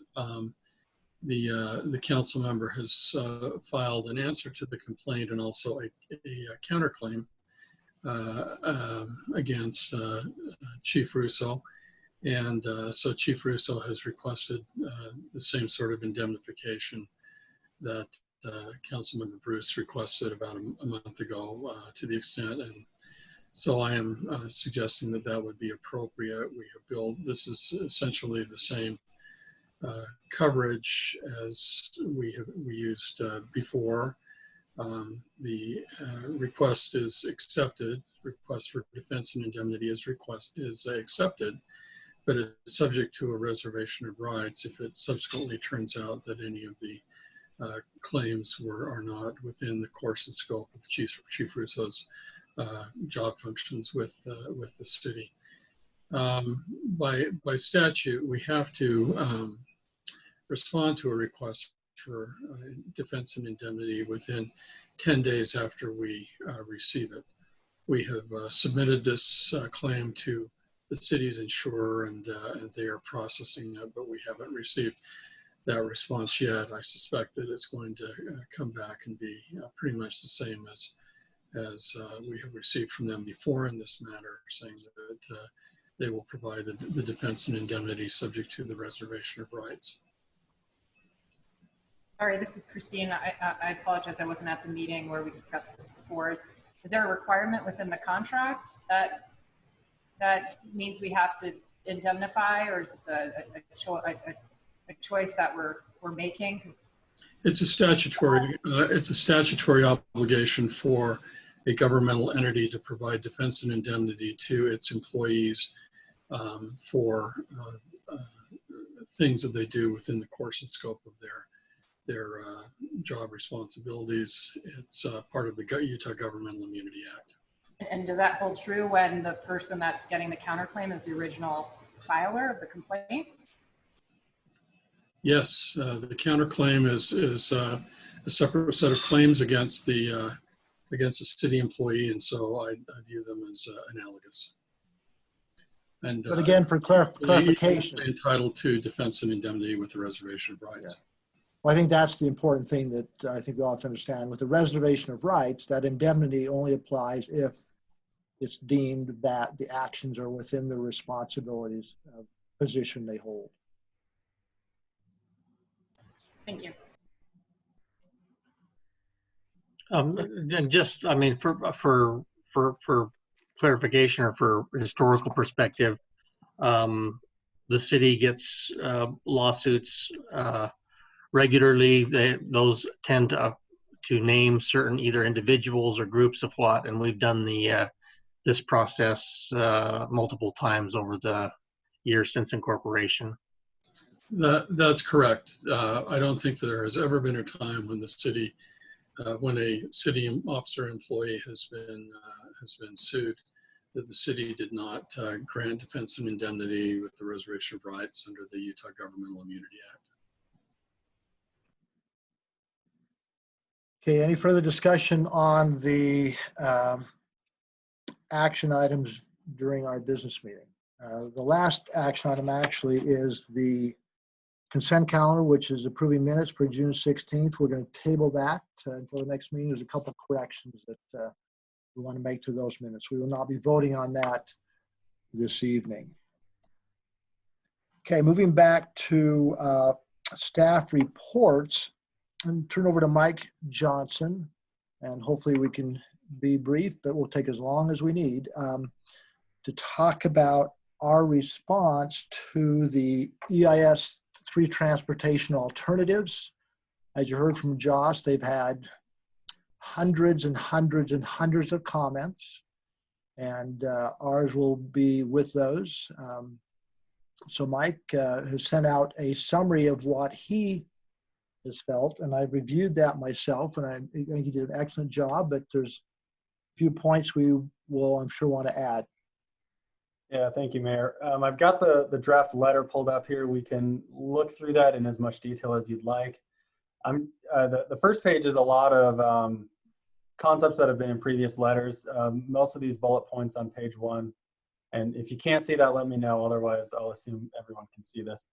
The council member has filed an answer to the complaint and also a counterclaim against Chief Russo. And so Chief Russo has requested the same sort of indemnification that Councilmember Bruce requested about a month ago, to the extent, and so I am suggesting that that would be appropriate. We have built, this is essentially the same coverage as we used before. The request is accepted. Request for defense and indemnity is accepted, but it's subject to a reservation of rights if it subsequently turns out that any of the claims are not within the course and scope of Chief Russo's job functions with the city. By statute, we have to respond to a request for defense and indemnity within 10 days after we receive it. We have submitted this claim to the city's insurer, and they are processing it, but we haven't received that response yet. I suspect that it's going to come back and be pretty much the same as we have received from them before in this matter, saying that they will provide the defense and indemnity subject to the reservation of rights. Sorry, this is Christine. I apologize. I wasn't at the meeting where we discussed this before. Is there a requirement within the contract that means we have to indemnify, or is this a choice that we're making? It's a statutory obligation for a governmental entity to provide defense and indemnity to its employees for things that they do within the course and scope of their job responsibilities. It's part of the Utah Governmental Immunity Act. And does that hold true when the person that's getting the counterclaim is the original filer of the complaint? Yes, the counterclaim is a separate set of claims against the city employee, and so I view them as analogous. And but again, for clarification, entitled to defense and indemnity with the reservation of rights. Yeah. Well, I think that's the important thing that I think we all have to understand. With the reservation of rights, that indemnity only applies if it's deemed that the actions are within the responsibilities of position they hold. Thank you. And just, I mean, for clarification or for historical perspective, the city gets lawsuits regularly. Those tend to name certain either individuals or groups of what, and we've done this process multiple times over the years since incorporation. That's correct. I don't think there has ever been a time when the city, when a city officer employee has been sued, that the city did not grant defense and indemnity with the reservation of rights under the Utah Governmental Immunity Act. Okay, any further discussion on the action items during our business meeting? The last action item actually is the consent calendar, which is approving minutes for June 16th. We're going to table that until the next meeting. There's a couple of corrections that we want to make to those minutes. We will not be voting on that this evening. Okay, moving back to staff reports, and turn over to Mike Johnson, and hopefully we can be brief, but we'll take as long as we need to talk about our response to the EIS 3 transportation alternatives. As you heard from Josh, they've had hundreds and hundreds and hundreds of comments, and ours will be with those. So Mike has sent out a summary of what he has felt, and I've reviewed that myself, and I think he did an excellent job, but there's a few points we will, I'm sure, want to add. Yeah, thank you, Mayor. I've got the draft letter pulled up here. We can look through that in as much detail as you'd like. The first page is a lot of concepts that have been in previous letters. Most of these bullet points on page 1. And if you can't see that, let me know. Otherwise, I'll assume everyone can see this.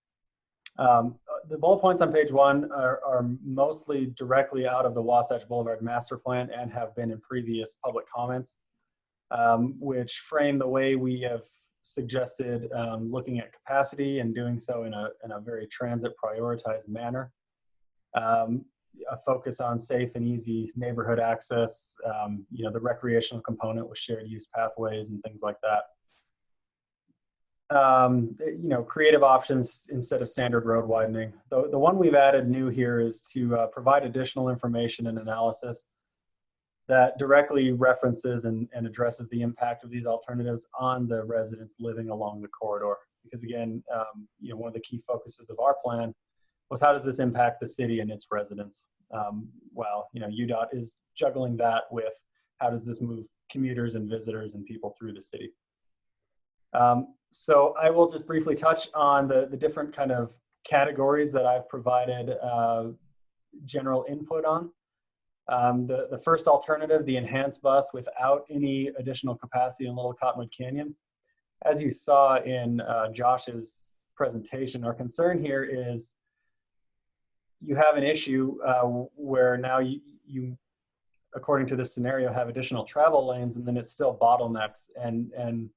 The bullet points on page 1 are mostly directly out of the Wasatch Blvd master plan and have been in previous public comments, which frame the way we have suggested looking at capacity and doing so in a very transit prioritized manner. A focus on safe and easy neighborhood access, the recreational component with shared use pathways and things like that. Creative options instead of standard road widening. The one we've added new here is to provide additional information and analysis that directly references and addresses the impact of these alternatives on the residents living along the corridor. Because again, one of the key focuses of our plan was how does this impact the city and its residents? While UDOT is juggling that with how does this move commuters and visitors and people through the city. So I will just briefly touch on the different kind of categories that I've provided general input on. The first alternative, the enhanced bus without any additional capacity in Little Cottonwood Canyon. As you saw in Josh's presentation, our concern here is you have an issue where now you, according to this scenario, have additional travel lanes, and then it still bottlenecks and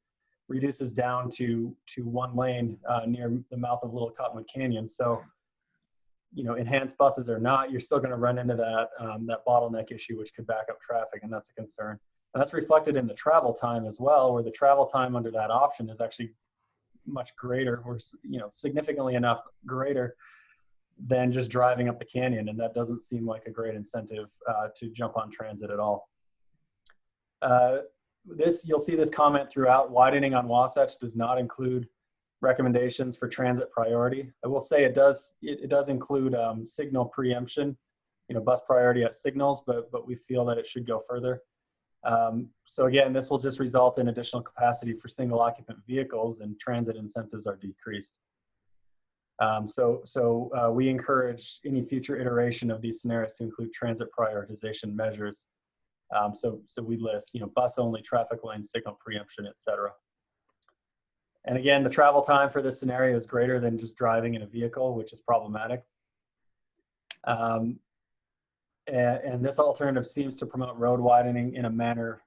reduces down to one lane near the mouth of Little Cottonwood Canyon. So, enhanced buses or not, you're still going to run into that bottleneck issue, which could back up traffic, and that's a concern. And that's reflected in the travel time as well, where the travel time under that option is actually much greater, or significantly enough greater than just driving up the canyon, and that doesn't seem like a great incentive to jump on transit at all. You'll see this comment throughout. Widening on Wasatch does not include recommendations for transit priority. I will say it does include signal preemption, bus priority at signals, but we feel that it should go further. So again, this will just result in additional capacity for single occupant vehicles, and transit incentives are decreased. So we encourage any future iteration of these scenarios to include transit prioritization measures. So we list, bus only, traffic lane, signal preemption, etc. And again, the travel time for this scenario is greater than just driving in a vehicle, which is problematic. And this alternative seems to promote road widening in a manner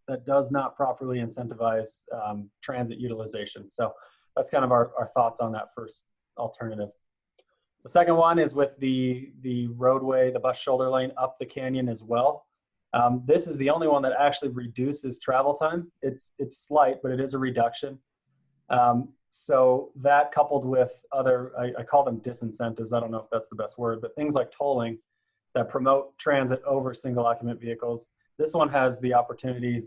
that does not properly incentivize transit utilization. So that's kind of our thoughts on that first alternative. The second one is with the roadway, the bus shoulder lane up the canyon as well. This is the only one that actually reduces travel time. It's slight, but it is a reduction. So that coupled with other, I call them disincentives, I don't know if that's the best word, but things like tolling that promote transit over single occupant vehicles. This one has the opportunity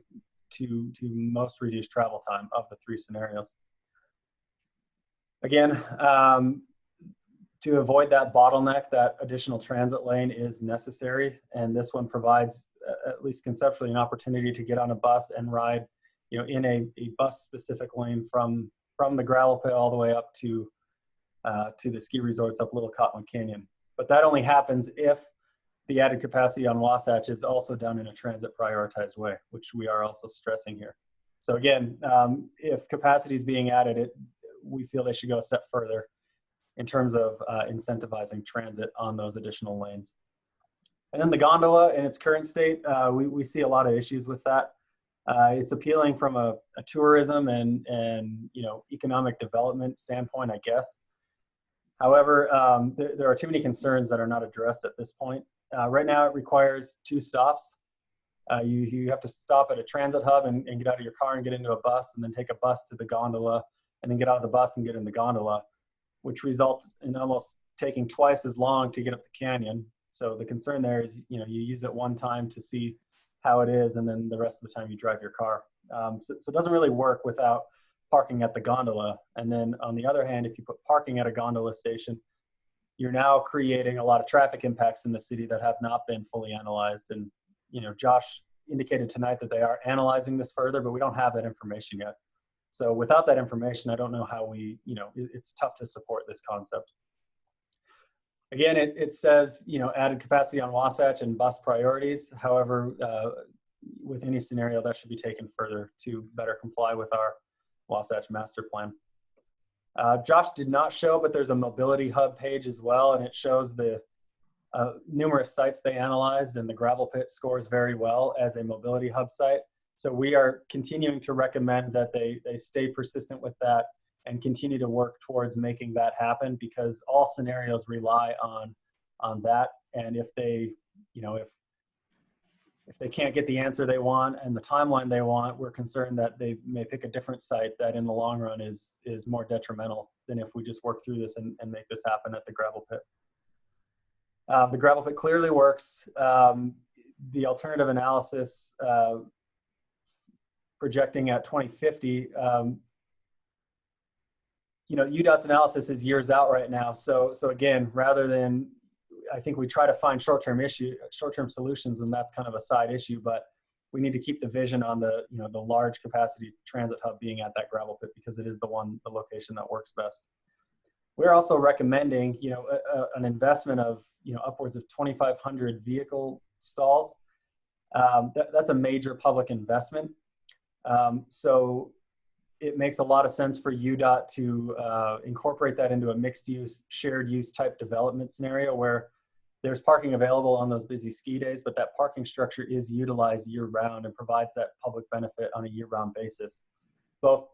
to most reduce travel time of the three scenarios. Again, to avoid that bottleneck, that additional transit lane is necessary. And this one provides, at least conceptually, an opportunity to get on a bus and ride, in a bus specific lane from the gravel pit all the way up to the ski resorts up Little Cottonwood Canyon. But that only happens if the added capacity on Wasatch is also done in a transit prioritized way, which we are also stressing here. So again, if capacity is being added, we feel they should go a step further in terms of incentivizing transit on those additional lanes. And then the gondola in its current state, we see a lot of issues with that. It's appealing from a tourism and economic development standpoint, I guess. However, there are too many concerns that are not addressed at this point. Right now, it requires 2 stops. You have to stop at a transit hub and get out of your car and get into a bus, and then take a bus to the gondola, and then get out of the bus and get in the gondola, which results in almost taking twice as long to get up the canyon. So the concern there is, you use it one time to see how it is, and then the rest of the time you drive your car. So it doesn't really work without parking at the gondola. And then on the other hand, if you put parking at a gondola station, you're now creating a lot of traffic impacts in the city that have not been fully analyzed. And, Josh indicated tonight that they are analyzing this further, but we don't have that information yet. So without that information, I don't know how it's tough to support this concept. Again, it says, added capacity on Wasatch and bus priorities. However, with any scenario, that should be taken further to better comply with our Wasatch master plan. Josh did not show, but there's a mobility hub page as well, and it shows the numerous sites they analyzed, and the gravel pit scores very well as a mobility hub site. So we are continuing to recommend that they stay persistent with that and continue to work towards making that happen, because all scenarios rely on that. And if they, if they can't get the answer they want and the timeline they want, we're concerned that they may pick a different site that in the long run is more detrimental than if we just work through this and make this happen at the gravel pit. The gravel pit clearly works. The alternative analysis projecting at 2050, UDOT's analysis is years out right now. So again, rather than, I think we try to find short-term solutions, and that's kind of a side issue, but we need to keep the vision on the large capacity transit hub being at that gravel pit, because it is the location that works best. We're also recommending, an investment of, upwards of 2,500 vehicle stalls. That's a major public investment. So it makes a lot of sense for UDOT to incorporate that into a mixed use, shared use type development scenario where there's parking available on those busy ski days, but that parking structure is utilized year round and provides that public benefit on a year round basis. Both,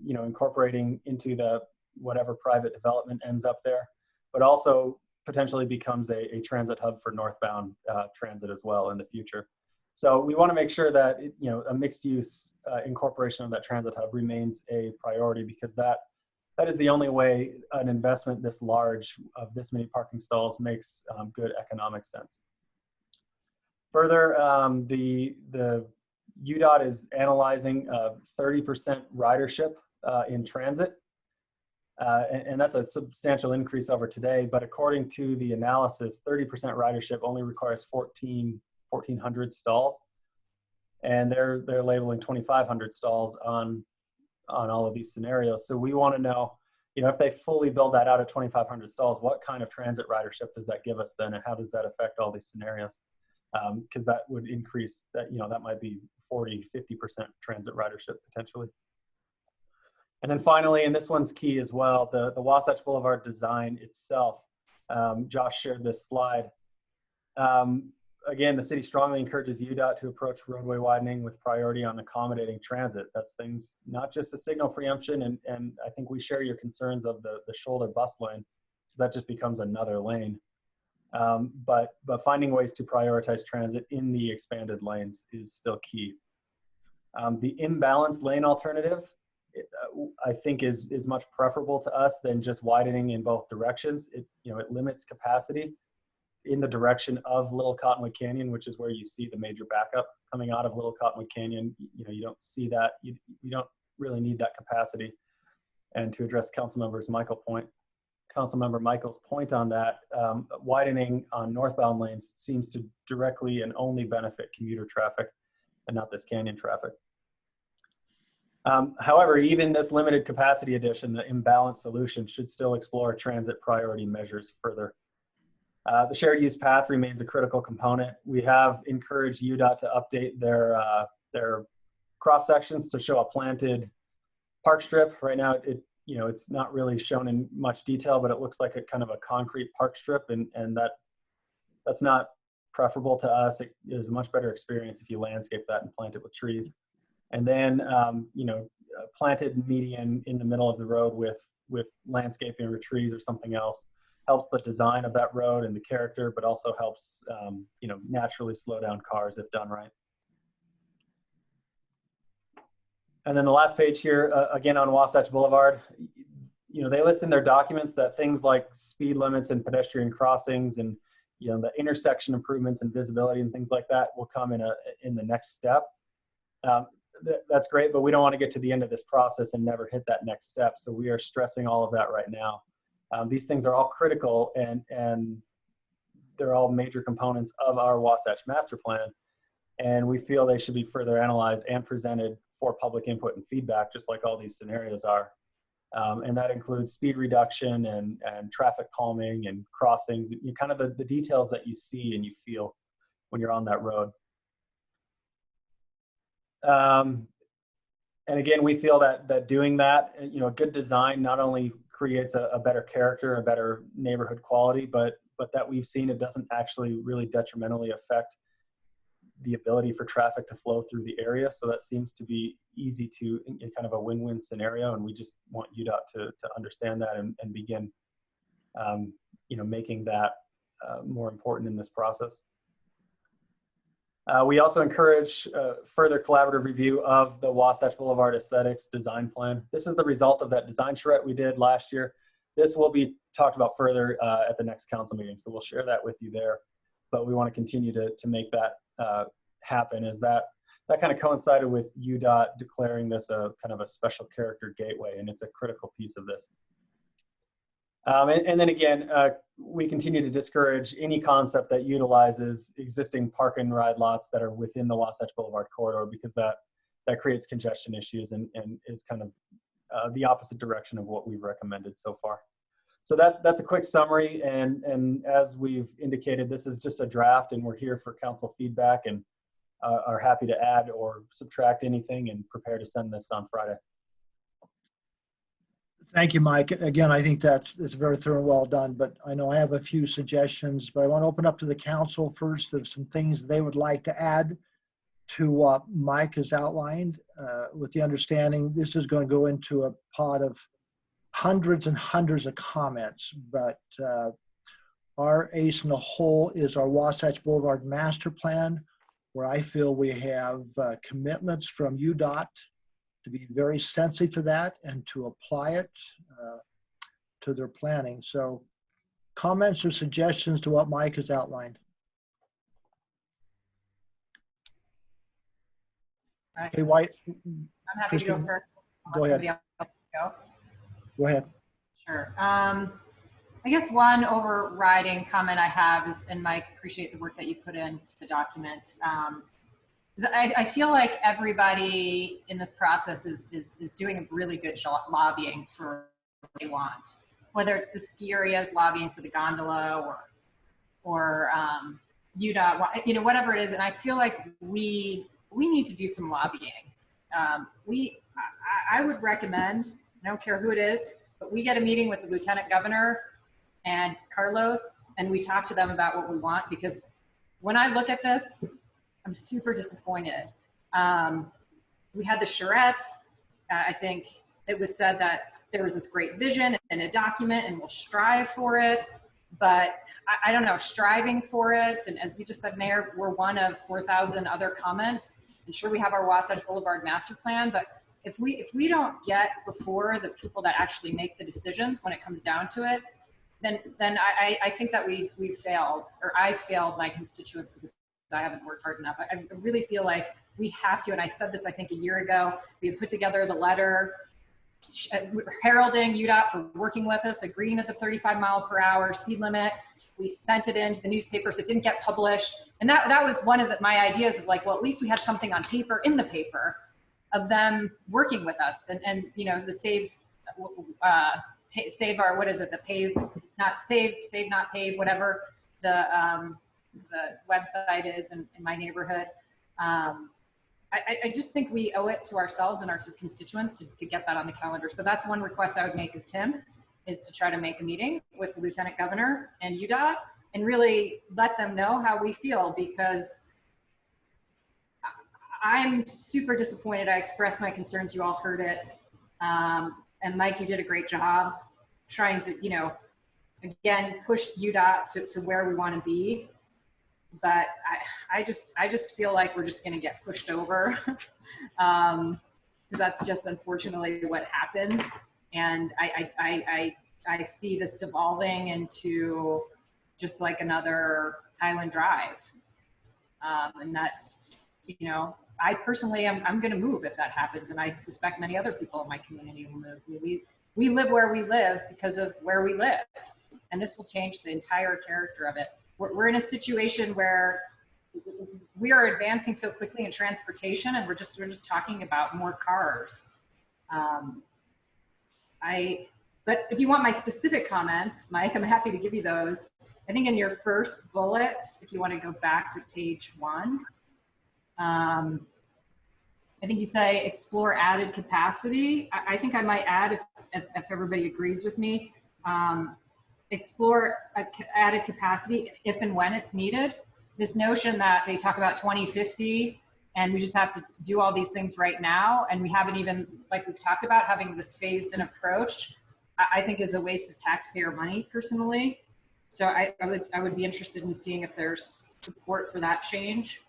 incorporating into the whatever private development ends up there, but also potentially becomes a transit hub for northbound transit as well in the future. So we want to make sure that a mixed use incorporation of that transit hub remains a priority, because that is the only way an investment this large of this many parking stalls makes good economic sense. Further, the UDOT is analyzing 30% ridership in transit. And that's a substantial increase over today, but according to the analysis, 30% ridership only requires 1,400 stalls, and they're labeling 2,500 stalls on all of these scenarios. So we want to know, if they fully build that out at 2,500 stalls, what kind of transit ridership does that give us then, and how does that affect all these scenarios? Because that would increase that, that might be 40, 50% transit ridership potentially. And then finally, and this one's key as well, the Wasatch Boulevard design itself. Josh shared this slide. Again, the city strongly encourages UDOT to approach roadway widening with priority on accommodating transit. That's things, not just a signal preemption, and I think we share your concerns of the shoulder bus lane. That just becomes another lane. But finding ways to prioritize transit in the expanded lanes is still key. The imbalanced lane alternative I think is much preferable to us than just widening in both directions. It limits capacity in the direction of Little Cottonwood Canyon, which is where you see the major backup coming out of Little Cottonwood Canyon. You don't see that. You don't really need that capacity. And to address Councilmember Michael's point on that, widening on northbound lanes seems to directly and only benefit commuter traffic and not this canyon traffic. However, even this limited capacity addition, the imbalanced solution, should still explore transit priority measures further. The shared use path remains a critical component. We have encouraged UDOT to update their cross sections to show a planted park strip. Right now, it's not really shown in much detail, but it looks like a kind of a concrete park strip, and that's not preferable to us. It is a much better experience if you landscape that and plant it with trees. And then, planted median in the middle of the road with landscaping or trees or something else helps the design of that road and the character, but also helps, naturally slow down cars if done right. And then the last page here, again on Wasatch Boulevard, they list in their documents that things like speed limits and pedestrian crossings and, the intersection improvements and visibility and things like that will come in the next step. That's great, but we don't want to get to the end of this process and never hit that next step. So we are stressing all of that right now. These things are all critical and they're all major components of our Wasatch Master Plan. And we feel they should be further analyzed and presented for public input and feedback, just like all these scenarios are. And that includes speed reduction and traffic calming and crossings, kind of the details that you see and you feel when you're on that road. And again, we feel that doing that, a good design not only creates a better character, a better neighborhood quality, but that we've seen it doesn't actually really detrimentally affect the ability for traffic to flow through the area. So that seems to be easy to, in kind of a win-win scenario. And we just want UDOT to understand that and begin, making that more important in this process. We also encourage further collaborative review of the Wasatch Boulevard Aesthetics Design Plan. This is the result of that design charrette we did last year. This will be talked about further at the next council meeting, so we'll share that with you there. But we want to continue to make that happen, as that kind of coincided with UDOT declaring this a kind of a special character gateway, and it's a critical piece of this. And then again, we continue to discourage any concept that utilizes existing park and ride lots that are within the Wasatch Boulevard corridor, because that creates congestion issues and is kind of the opposite direction of what we've recommended so far. So that's a quick summary. And as we've indicated, this is just a draft, and we're here for council feedback and are happy to add or subtract anything and prepare to send this on Friday. Thank you, Mike. Again, I think it's very thorough and well done, but I know I have a few suggestions, but I want to open up to the council first of some things they would like to add to what Mike has outlined, with the understanding this is going to go into a pot of hundreds and hundreds of comments, but our ace in the hole is our Wasatch Boulevard Master Plan, where I feel we have commitments from UDOT to be very sensitive to that and to apply it to their planning. So comments or suggestions to what Mike has outlined? Right. Okay, White. I'm happy to go first. Go ahead. Somebody else go. Go ahead. Sure. I guess one overriding comment I have is, and Mike, appreciate the work that you put into the document. I feel like everybody in this process is doing a really good job lobbying for what they want, whether it's the ski areas lobbying for the gondola or UDOT, whatever it is. And I feel like we need to do some lobbying. I would recommend, I don't care who it is, but we get a meeting with the Lieutenant Governor and Carlos, and we talk to them about what we want, because when I look at this, I'm super disappointed. We had the charrettes. I think it was said that there was this great vision and a document, and we'll strive for it. But I don't know, striving for it. And as you just said, Mayor, we're one of 4,000 other comments. And sure, we have our Wasatch Boulevard Master Plan, but if we don't get before the people that actually make the decisions when it comes down to it, then I think that we've failed, or I failed my constituents because I haven't worked hard enough. I really feel like we have to, and I said this I think a year ago, we had put together the letter heralding UDOT for working with us, agreeing at the 35-mile-per-hour speed limit. We sent it into the newspapers. It didn't get published. And that was one of my ideas of like, well, at least we had something on paper, in the paper, of them working with us. And you know, the save our, what is it, the pave, not save, not pave, whatever the website is in my neighborhood. I just think we owe it to ourselves and our constituents to get that on the calendar. So that's one request I would make of Tim, is to try to make a meeting with the Lieutenant Governor and UDOT and really let them know how we feel, because I'm super disappointed. I expressed my concerns. You all heard it. And Mike, you did a great job trying to, you know, again, push UDOT to where we want to be. But I just feel like we're just going to get pushed over, because that's just unfortunately what happens. And I see this devolving into just like another Highland Drive. And that's, you know, I personally I'm going to move if that happens. And I suspect many other people in my community will move. We live where we live because of where we live. And this will change the entire character of it. We're in a situation where we are advancing so quickly in transportation, and we're just talking about more cars. But if you want my specific comments, Mike, I'm happy to give you those. I think in your first bullet, if you want to go back to page 1, I think you say explore added capacity. I think I might add, if everybody agrees with me, explore added capacity if and when it's needed. This notion that they talk about 2050 and we just have to do all these things right now, and we haven't even, like we've talked about, having this phased in approach, I think is a waste of taxpayer money personally. So I would be interested in seeing if there's support for that change.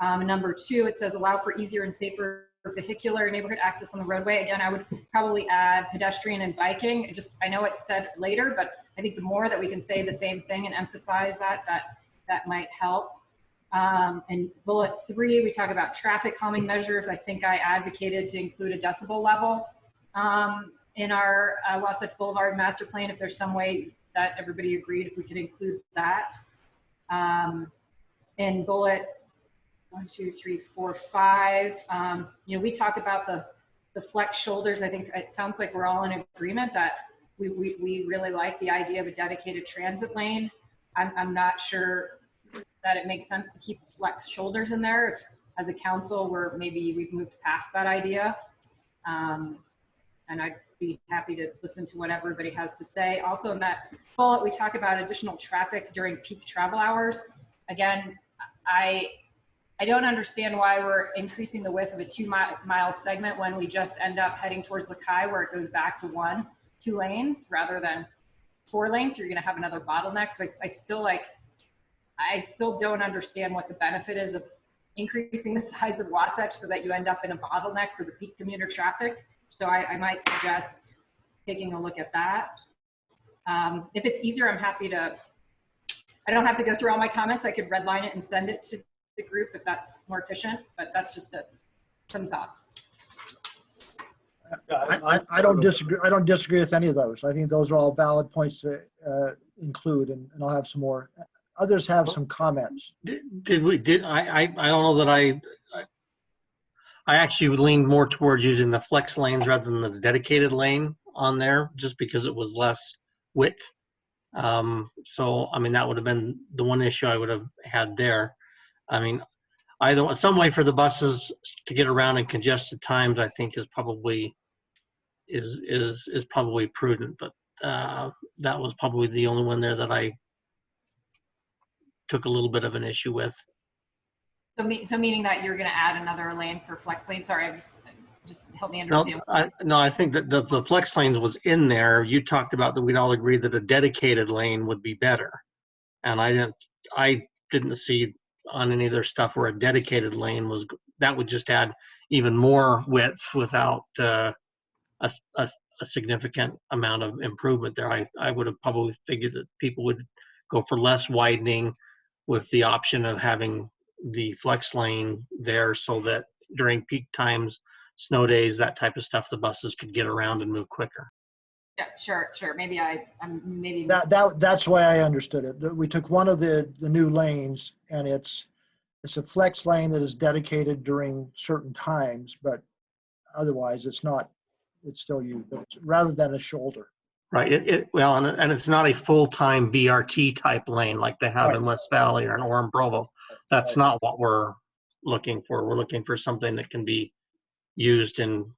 Number 2, it says allow for easier and safer vehicular neighborhood access on the roadway. Again, I would probably add pedestrian and biking. I know it's said later, but I think the more that we can say the same thing and emphasize that might help. And bullet 3, we talk about traffic calming measures. I think I advocated to include a decibel level in our Wasatch Boulevard master plan, if there's some way that everybody agreed, if we could include that. In bullet 1, 2, 3, 4, 5, you know, we talk about the flex shoulders. I think it sounds like we're all in agreement that we really like the idea of a dedicated transit lane. I'm not sure that it makes sense to keep flex shoulders in there. If as a council, we've moved past that idea. And I'd be happy to listen to what everybody has to say. Also in that bullet, we talk about additional traffic during peak travel hours. Again, I don't understand why we're increasing the width of a 2-mile segment when we just end up heading towards Lakai, where it goes back to 2 lanes rather than 4 lanes. So you're going to have another bottleneck. So I still don't understand what the benefit is of increasing the size of Wasatch so that you end up in a bottleneck for the peak commuter traffic. So I might suggest taking a look at that. If it's easier, I'm happy to, I don't have to go through all my comments. I could redline it and send it to the group if that's more efficient, but that's just some thoughts. I don't disagree. I don't disagree with any of those. I think those are all valid points to include, and I'll have some more. Others have some comments. I don't know that I actually leaned more towards using the flex lanes rather than the dedicated lane on there, just because it was less width. So, I mean, that would have been the one issue I would have had there. I mean, some way for the buses to get around in congested times, I think is probably prudent, but that was probably the only one there that I took a little bit of an issue with. So meaning that you're going to add another lane for flex lane? Sorry, just help me understand. No, I think that the flex lanes was in there. You talked about that we'd all agree that a dedicated lane would be better, and I didn't see on any of their stuff where a dedicated lane that would just add even more width without a significant amount of improvement there. I would have probably figured that people would go for less widening with the option of having the flex lane there so that during peak times, snow days, that type of stuff, the buses could get around and move quicker. Yeah, sure. Maybe I'm maybe That's why I understood it. We took one of the new lanes, and it's a flex lane that is dedicated during certain times, but otherwise it's not. It's still used, but rather than a shoulder. Right. Well, and it's not a full-time BRT type lane like they have in West Valley or in Orem Provo. That's not what we're looking for. We're looking for something that can be used in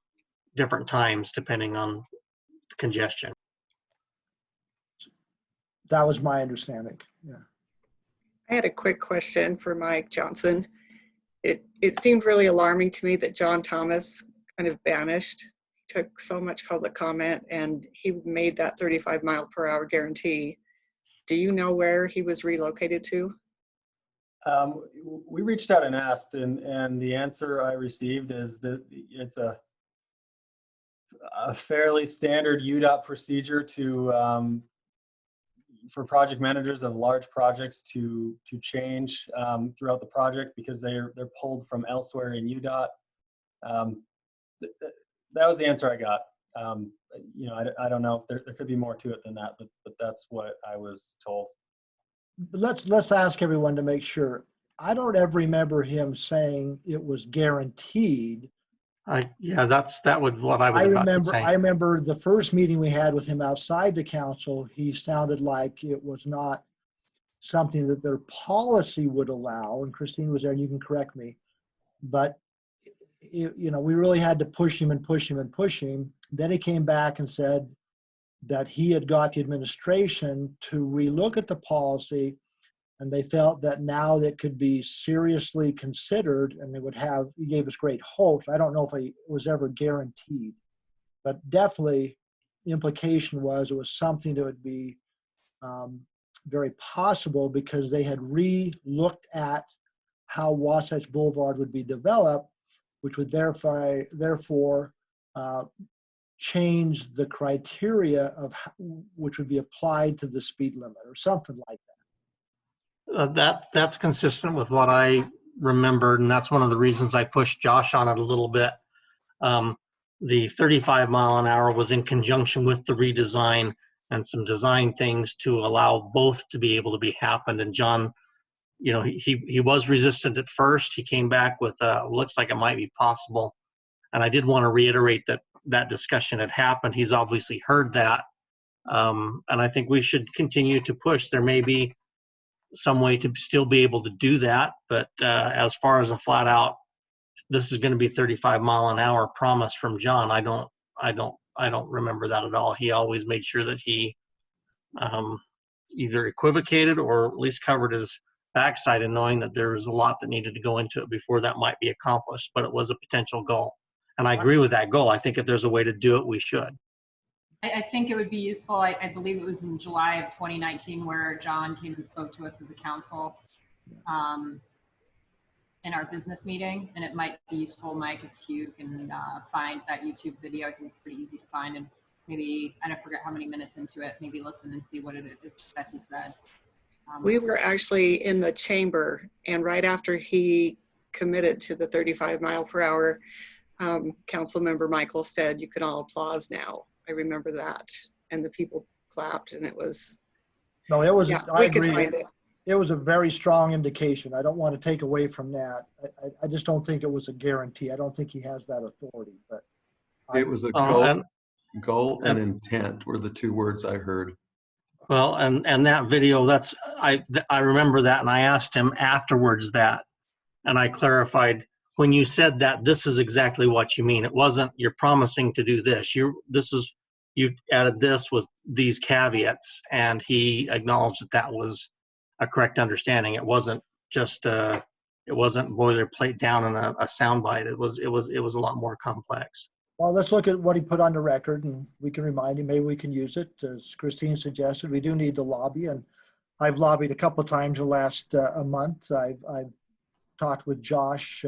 different times depending on congestion. That was my understanding. Yeah. I had a quick question for Mike Johnson. It seemed really alarming to me that John Thomas kind of vanished. He took so much public comment, and he made that 35-mile-per-hour guarantee. Do you know where he was relocated to? We reached out and asked, and the answer I received is that it's a fairly standard UDOT procedure to for project managers of large projects to change throughout the project because they're pulled from elsewhere in UDOT. That was the answer I got. I don't know if there could be more to it than that, but that's what I was told. Let's ask everyone to make sure. I don't ever remember him saying it was guaranteed. That would what I was about to say. I remember the first meeting we had with him outside the council, he sounded like it was not something that their policy would allow, and Christine was there, and you can correct me, but we really had to push him and push him and push him. Then he came back and said that he had got the administration to relook at the policy, and they felt that now that could be seriously considered, and they would have, he gave us great hopes. I don't know if it was ever guaranteed, but definitely the implication was it was something that would be very possible because they had re-looked at how Wasatch Boulevard would be developed, which would therefore change the criteria of which would be applied to the speed limit or something like that. That's consistent with what I remembered, and that's one of the reasons I pushed Josh on it a little bit. The 35 mile an hour was in conjunction with the redesign and some design things to allow both to be able to be happened. And John, he was resistant at first. He came back with looks like it might be possible. And I did want to reiterate that discussion had happened. He's obviously heard that. And I think we should continue to push. There may be some way to still be able to do that. But as far as a flat out, this is going to be 35 mile an hour promise from John, I don't remember that at all. He always made sure that he either equivocated or at least covered his backside in knowing that there was a lot that needed to go into it before that might be accomplished, but it was a potential goal. And I agree with that goal. I think if there's a way to do it, we should. I think it would be useful. I believe it was in July of 2019 where John came and spoke to us as a council in our business meeting. And it might be useful, Mike, if you can find that YouTube video. I think it's pretty easy to find. And maybe, I don't forget how many minutes into it, maybe listen and see what it is that he said. We were actually in the chamber, and right after he committed to the 35 mile per hour, Council Member Michael said, "You can all applause now." I remember that, and the people clapped, and it was. No, it was. Yeah, I we could agree. find it. It was a very strong indication. I don't want to take away from that. I just don't think it was a guarantee. I don't think he has that authority. But it was a goal and intent were the two words I heard. Well, and that video, I remember that, and I asked him afterwards that, and I clarified, when you said that, this is exactly what you mean. It wasn't you're promising to do this. You added this with these caveats, and he acknowledged that was a correct understanding. It wasn't just it wasn't boilerplate down in a soundbite. It was a lot more complex. Well, let's look at what he put on the record, and we can remind him. Maybe we can use it. As Christine suggested, we do need to lobby, and I've lobbied a couple of times in the last a month. I've talked with Josh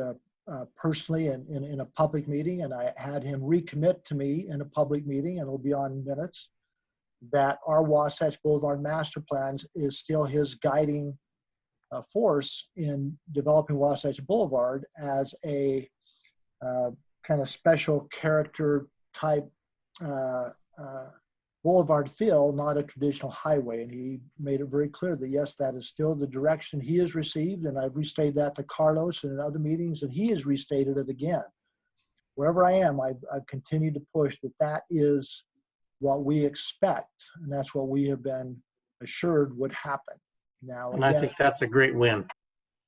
personally in a public meeting, and I had him recommit to me in a public meeting, and it'll be on minutes, that our Wasatch Boulevard master plans is still his guiding force in developing Wasatch Boulevard as a kind of special character type boulevard feel, not a traditional highway. And he made it very clear that yes, that is still the direction he has received. And I've restated that to Carlos and in other meetings, and he has restated it again. Wherever I am, I've continued to push that that is what we expect, and that's what we have been assured would happen. Now, And again, I think that's a great win.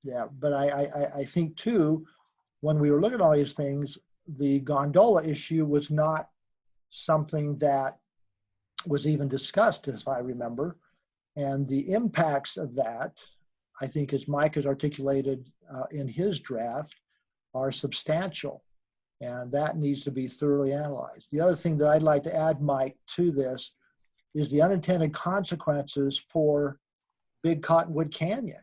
yeah, but I think too, when we were looking at all these things, the gondola issue was not something that was even discussed, as I remember. And the impacts of that, I think, as Mike has articulated in his draft, are substantial. And that needs to be thoroughly analyzed. The other thing that I'd like to add, Mike, to this is the unintended consequences for Big Cottonwood Canyon.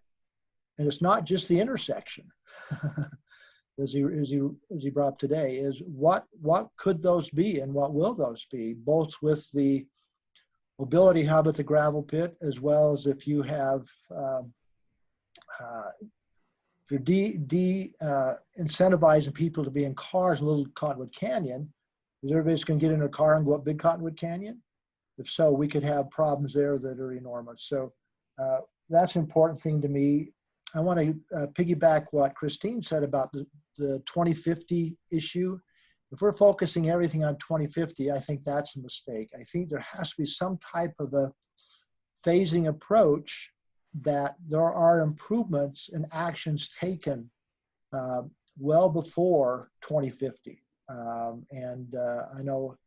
And it's not just the intersection, as he brought up today, is what could those be and what will those be, both with the mobility hub at the gravel pit, as well as if you have, if you're incentivizing people to be in cars in Little Cottonwood Canyon, is everybody's going to get in their car and go up Big Cottonwood Canyon? If so, we could have problems there that are enormous. So that's an important thing to me. I want to piggyback what Christine said about the 2050 issue. If we're focusing everything on 2050, I think that's a mistake. I think there has to be some type of a phasing approach, that there are improvements and actions taken well before 2050. I know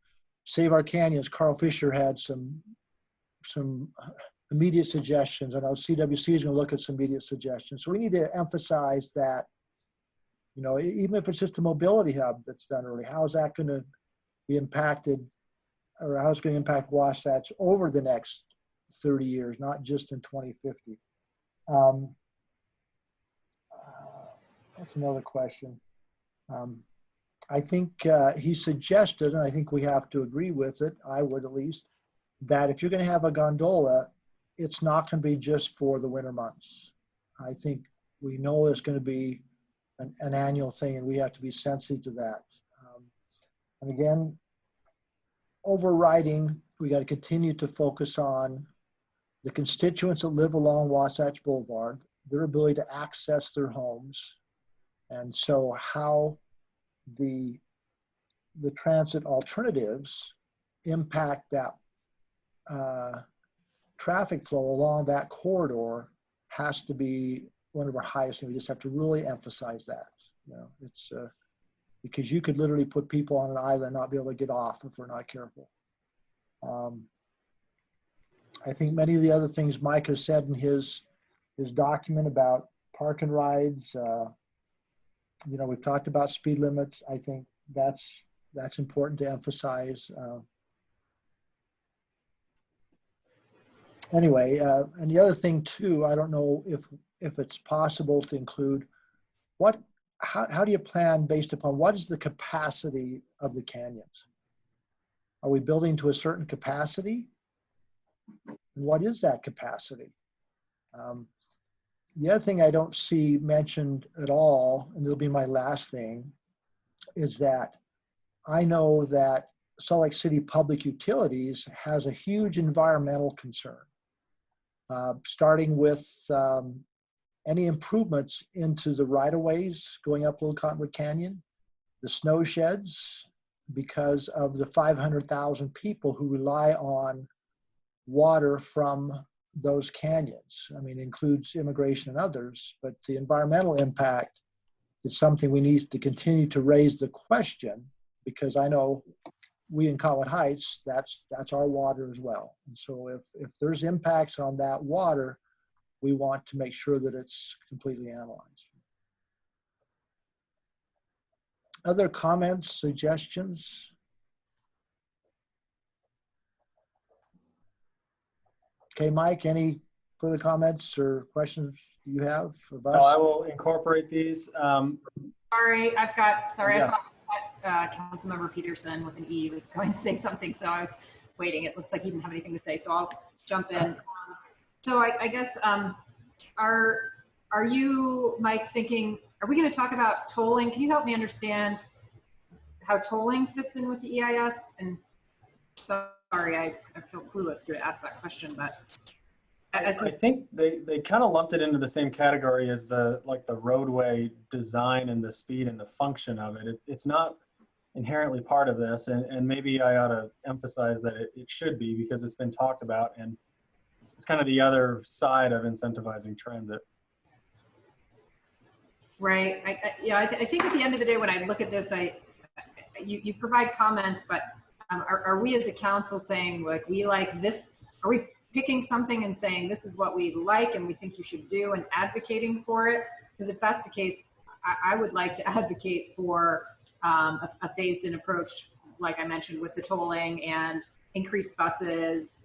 Save Our Canyons, Carl Fisher had some immediate suggestions. I know CWC is going to look at some immediate suggestions. So we need to emphasize that, you know, even if it's just a mobility hub that's done early, how is that going to be impacted, or how is it going to impact Wasatch over the next 30 years, not just in 2050? That's another question. I think he suggested, and I think we have to agree with it, I would at least, that if you're going to have a gondola, it's not going to be just for the winter months. I think we know it's going to be an annual thing, and we have to be sensitive to that. And again, overriding, we got to continue to focus on the constituents that live along Wasatch Boulevard, their ability to access their homes, and so how the transit alternatives impact that traffic flow along that corridor has to be one of our highest, and we just have to really emphasize that. You know, it's because you could literally put people on an island and not be able to get off if we're not careful. I think many of the other things Mike has said in his document about park and rides, you know, we've talked about speed limits. I think that's important to emphasize. Anyway, and the other thing too, I don't know if it's possible to include how do you plan based upon what is the capacity of the canyons? Are we building to a certain capacity? What is that capacity? The other thing I don't see mentioned at all, and it'll be my last thing, is that I know that Salt Lake City Public Utilities has a huge environmental concern, starting with any improvements into the right-of-ways going up Little Cottonwood Canyon, the snow sheds, because of the 500,000 people who rely on water from those canyons. I mean, includes immigration and others, but the environmental impact is something we need to continue to raise the question, because I know we in Cottonwood Heights, that's our water as well. And so if there's impacts on that water, we want to make sure that it's completely analyzed. Other comments, suggestions? Okay, Mike, any further comments or questions you have of us? No, I will incorporate these. Sorry, I Yeah. thought Councilmember Peterson with an E was going to say something, so I was waiting. It looks like he didn't have anything to say, so I'll jump in. So I guess, are you, Mike, thinking, are we going to talk about tolling? Can you help me understand how tolling fits in with the EIS? And sorry, I feel clueless to ask that question, but I think they kind of lumped it into the same category as the roadway design and the speed and the function of it. It's not inherently part of this, and maybe I ought to emphasize that it should be, because it's been talked about, and it's kind of the other side of incentivizing transit. Right. I think at the end of the day, when I look at this, you provide comments, but are we as a council saying, like, we like this? Are we picking something and saying this is what we like and we think you should do and advocating for it? Because if that's the case, I would like to advocate for a phased-in approach, like I mentioned, with the tolling and increased buses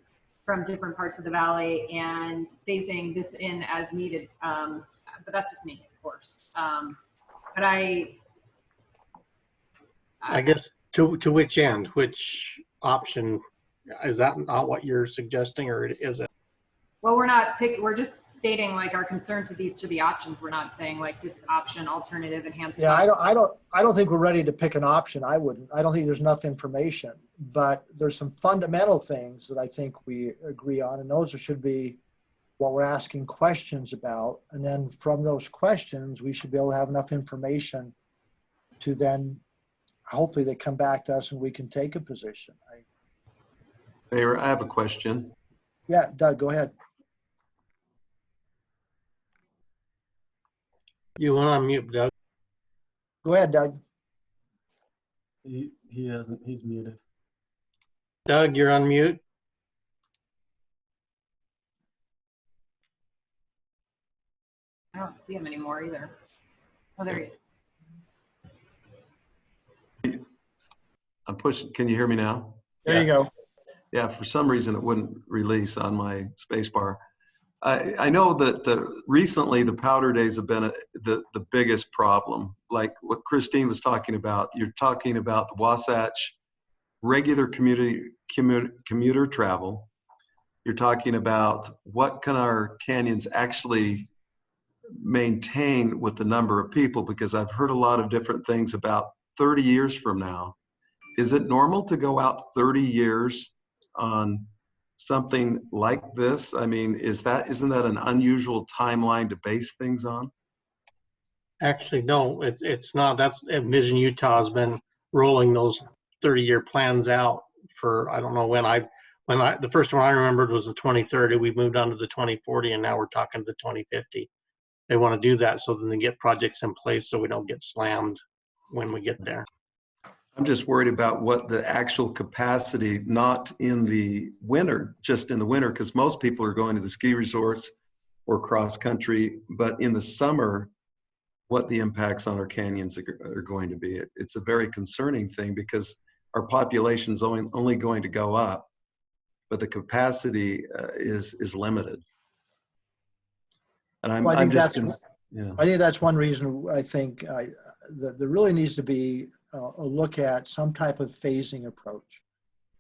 from different parts of the valley and phasing this in as needed. But that's just me, of course. But I guess to which end, which option? Is that not what you're suggesting, or is it? Well, we're just stating like our concerns with each of the options. We're not saying like this option, alternative, enhanced. Yeah, I don't think we're ready to pick an option. I don't think there's enough information, but there's some fundamental things that I think we agree on, and those should be what we're asking questions about. And then from those questions, we should be able to have enough information to then hopefully they come back to us and we can take a position. Mayor, I have a question. Yeah, Doug, go ahead. You want to unmute, Doug? Go ahead, Doug. He hasn't. He's muted. Doug, you're on mute. I don't see him anymore either. Oh, there he is. I'm pushing. Can you hear me now? There you go. Yeah, for some reason it wouldn't release on my space bar. I know that recently the powder days have been the biggest problem. Like what Christine was talking about, you're talking about the Wasatch regular commuter travel. You're talking about what can our canyons actually maintain with the number of people, because I've heard a lot of different things about 30 years from now. Is it normal to go out 30 years on something like this? I mean, isn't that an unusual timeline to base things on? Actually, no, it's not. That's Vision Utah has been rolling those 30-year plans out for, I don't know when the first one I remembered was the 2030. We moved on to the 2040, and now we're talking to the 2050. They want to do that so then they get projects in place so we don't get slammed when we get there. I'm just worried about what the actual capacity, not in the winter, just in the winter, because most people are going to the ski resorts or cross country, but in the summer, what the impacts on our canyons are going to be. It's a very concerning thing because our population is only going to go up, but the capacity is limited. And Well, I think yeah. that's one reason I think that there really needs to be a look at some type of phasing approach.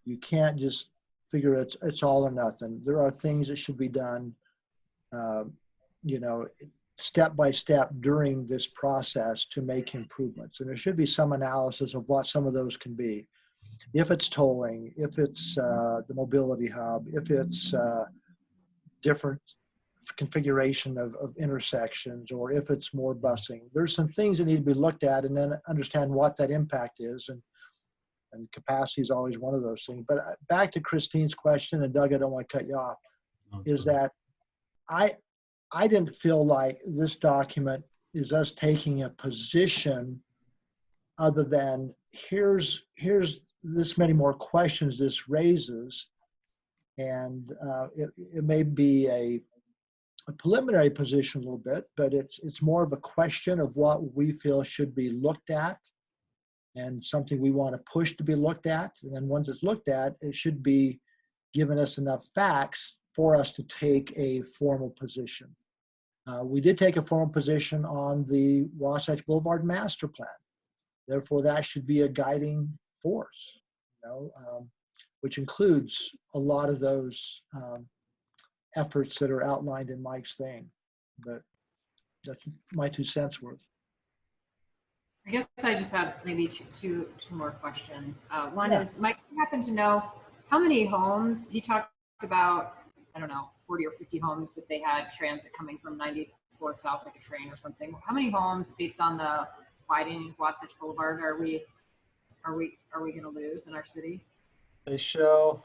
You can't just figure it's all or nothing. There are things that should be done, step by step during this process to make improvements. And there should be some analysis of what some of those can be. If it's tolling, if it's the mobility hub, if it's different configuration of intersections, or if it's more busing. There's some things that need to be looked at and then understand what that impact is. And capacity is always one of those things. But back to Christine's question, and Doug, I don't want to cut you off, is that I didn't feel like this document is us taking a position other than here's this many more questions this raises. And it may be a preliminary position a little bit, but it's more of a question of what we feel should be looked at and something we want to push to be looked at. And then once it's looked at, it should be giving us enough facts for us to take a formal position. We did take a formal position on the Wasatch Boulevard master plan. Therefore, that should be a guiding force, which includes a lot of those efforts that are outlined in Mike's thing. But that's my 2 cents worth. I guess I just have maybe two more questions. One Yeah. is, Mike, you happen to know how many homes, he talked about, I don't know, 40 or 50 homes that they had transit coming from 94 South, like a train or something. How many homes, based on the widening of Wasatch Boulevard, are we going to lose in our city? They show,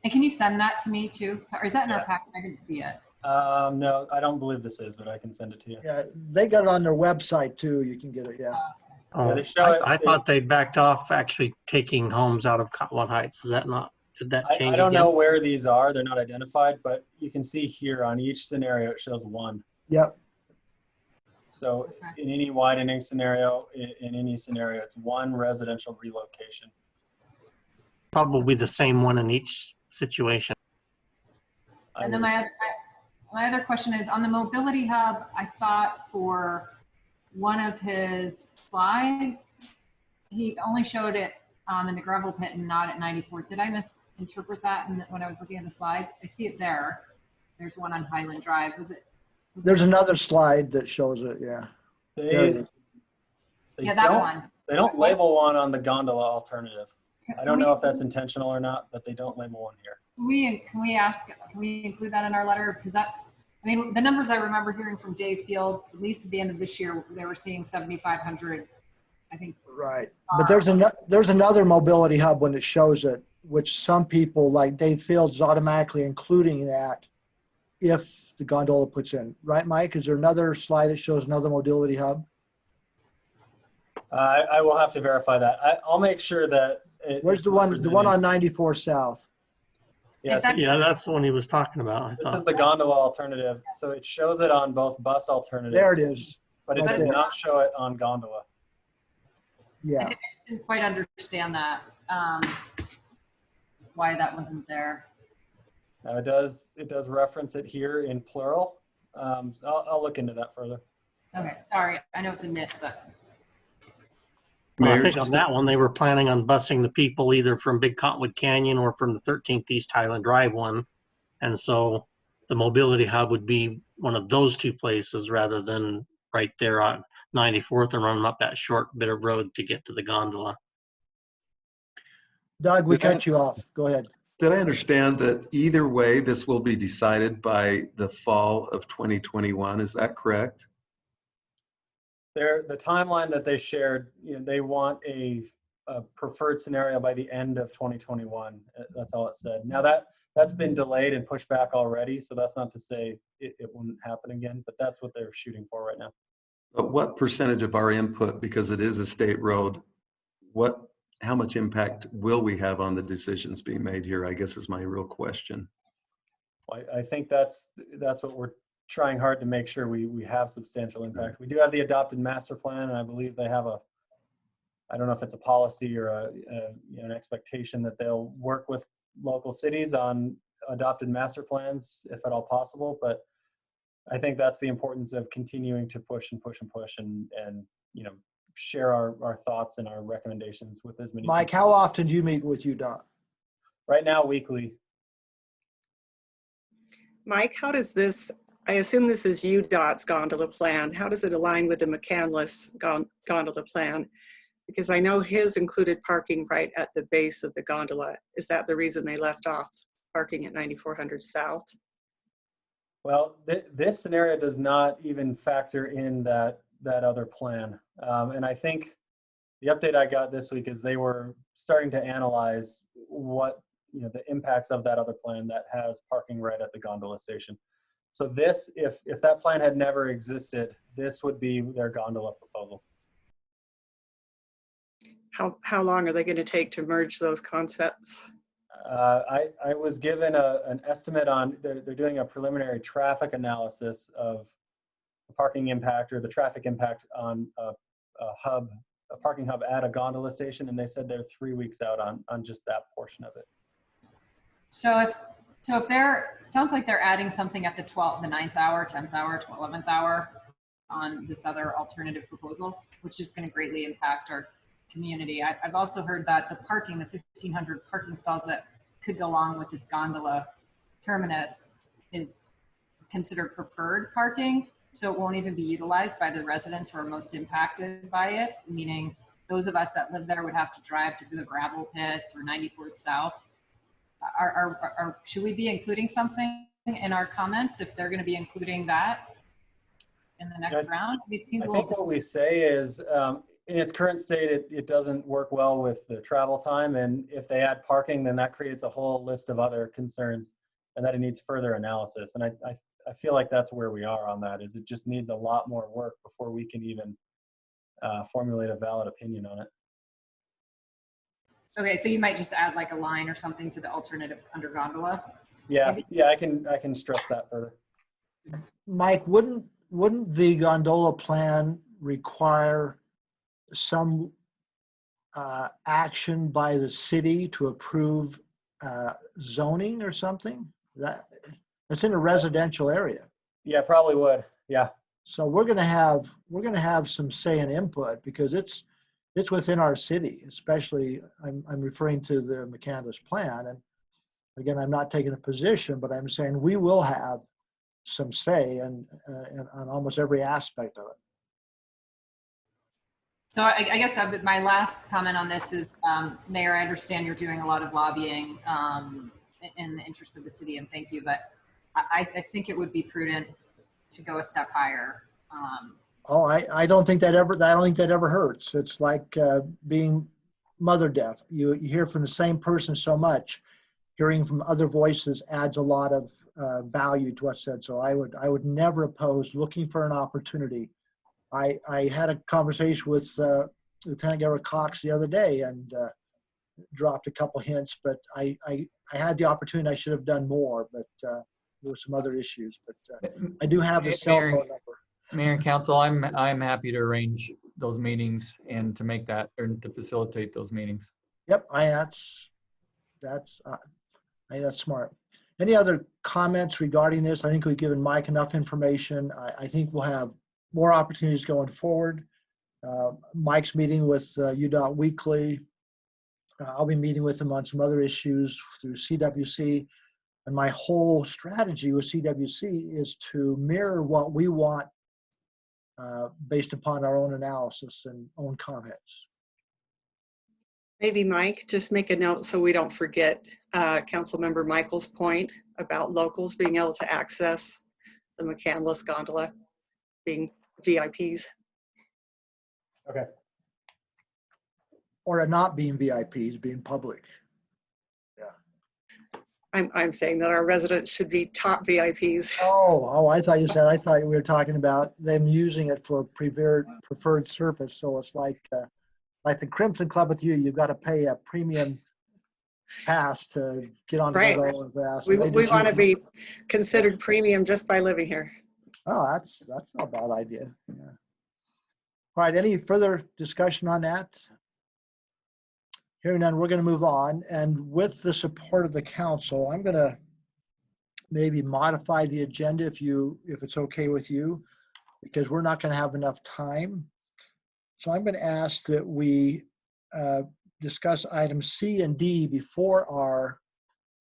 And can you send that to me too? Sorry, is that in our Yeah. packet? I didn't see it. no, I don't believe this is, but I can send it to you. Yeah, they got it on their website too. You can get it. Yeah. Oh, they show it- I thought they backed off actually taking homes out of Cottonwood Heights. Is that not, did that change I don't again? know where these are. They're not identified, but you can see here on each scenario, it shows 1. Yep. So in any widening scenario, in any scenario, it's 1 residential relocation. Probably the same one in each situation. I And then would my assume my other question is, on the mobility hub, I thought for one of his slides, he only showed it in the gravel pit and not at 94th. Did I misinterpret that when I was looking at the slides? I see it there. There's one on Highland Drive. Was There's it- another slide that shows it. Yeah. There it They, is. they Yeah, that don't, one. They don't label one on the gondola alternative. I don't Can know if that's intentional or not, but they don't label one here. Can we include that in our letter? Because that's, I mean, the numbers I remember hearing from Dave Fields, at least at the end of this year, they were seeing 7,500, I think. Right. But there's another mobility hub when it shows it, which some people like Dave Fields is automatically including that if the gondola puts in. Right, Mike? Is there another slide that shows another mobility hub? I will have to verify that. I'll make sure that. Where's it's the one represented. on 94 South? Yeah, so Yeah, that's the one he was talking about, I this is thought. the gondola alternative. So it shows it on both bus alternatives. There it is. But it right does there. not show it on gondola. Yeah. I just didn't quite understand that, why that wasn't there. Now it does reference it here in plural. I'll look into that further. Okay, sorry, I know it's a nit, but. Well, I Mayor, think on just- that one, they were planning on busing the people either from Big Cottonwood Canyon or from the 13th East Highland Drive one. And so the mobility hub would be one of those 2 places rather than right there on 94th and running up that short bit of road to get to the gondola. Doug, we cut you off. Go ahead. Did I understand that either way, this will be decided by the fall of 2021? Is that correct? The timeline that they shared, they want a preferred scenario by the end of 2021. That's all it said. Now that's been delayed and pushed back already, so that's not to say it wouldn't happen again, but that's what they're shooting for right now. But what percentage of our input, because it is a state road, how much impact will we have on the decisions being made here, I guess is my real question. I think that's what we're trying hard to make sure we have substantial impact. We do have the adopted master plan, and I believe they have I don't know if it's a policy or an expectation that they'll work with local cities on adopted master plans, if at all possible. But I think that's the importance of continuing to push and push and push and share our thoughts and our recommendations with as many Mike, people. how often do you meet with UDOT? Right now, weekly. Mike, how does this, I assume this is UDOT's gondola plan. How does it align with the McCandless gondola plan? Because I know his included parking right at the base of the gondola. Is that the reason they left off parking at 9400 South? Well, this scenario does not even factor in that other plan. And I think the update I got this week is they were starting to analyze what the impacts of that other plan that has parking right at the gondola station. So this, if that plan had never existed, this would be their gondola proposal. How long are they going to take to merge those concepts? I was given an estimate on, they're doing a preliminary traffic analysis of the parking impact or the traffic impact on a parking hub at a gondola station, and they said they're 3 weeks out on just that portion of it. So if So if they're, sounds like they're adding something at the 9th hour, 10th hour, 11th hour on this other alternative proposal, which is going to greatly impact our community. I've also heard that the parking, the 1,500 parking stalls that could go along with this gondola terminus is considered preferred parking. So it won't even be utilized by the residents who are most impacted by it, meaning those of us that live there would have to drive to the gravel pits or 94th South. Should we be including something in our comments if they're going to be including that in the next round? It seems I a little. think what we say is, in its current state, it doesn't work well with the travel time. And if they add parking, then that creates a whole list of other concerns and that it needs further analysis. And I feel like that's where we are on that, is it just needs a lot more work before we can even formulate a valid opinion on it. Okay, so you might just add like a line or something to the alternative under gondola. Yeah, yeah, I can stress that further. Mike, wouldn't the gondola plan require some action by the city to approve zoning or something? That's in a residential area. Yeah, probably would. Yeah. So we're gonna have some say and input because it's within our city, especially I'm referring to the McCandless plan. And again, I'm not taking a position, but I'm saying we will have some say and on almost every aspect of it. So I guess my last comment on this is, Mayor, I understand you're doing a lot of lobbying in the interest of the city, and thank you, but I think it would be prudent to go a step higher. I don't think that ever hurts. It's like being mother deaf. You hear from the same person so much. Hearing from other voices adds a lot of value to what's said. So I would never oppose looking for an opportunity. I had a conversation with Lieutenant Governor Cox the other day and dropped a couple hints, but I had the opportunity. I should have done more, but there were some other issues. But I do have the cell phone number. Mayor and Council, I'm happy to arrange those meetings and to make that, or to facilitate those meetings. Yep, that's smart. Any other comments regarding this? I think we've given Mike enough information. I think we'll have more opportunities going forward. Mike's meeting with UDOT weekly. I'll be meeting with him on some other issues through CWC. And my whole strategy with CWC is to mirror what we want based upon our own analysis and own comments. Maybe Mike, just make a note so we don't forget Councilmember Michael's point about locals being able to access the McCandless gondola, being VIPs. Okay. Or not being VIPs, being public. I'm saying that our residents should be top VIPs. Oh, I thought we were talking about them using it for preferred service. So it's like the Crimson Club with you. You've got to pay a premium pass to get on the Right. gondola and pass. We want to be considered premium just by living here. Oh, that's not a bad idea. Yeah. All right. Any further discussion on that? Hearing none, we're going to move on. And with the support of the council, I'm going to maybe modify the agenda if it's okay with you, because we're not going to have enough time. So I'm going to ask that we discuss items C and D before our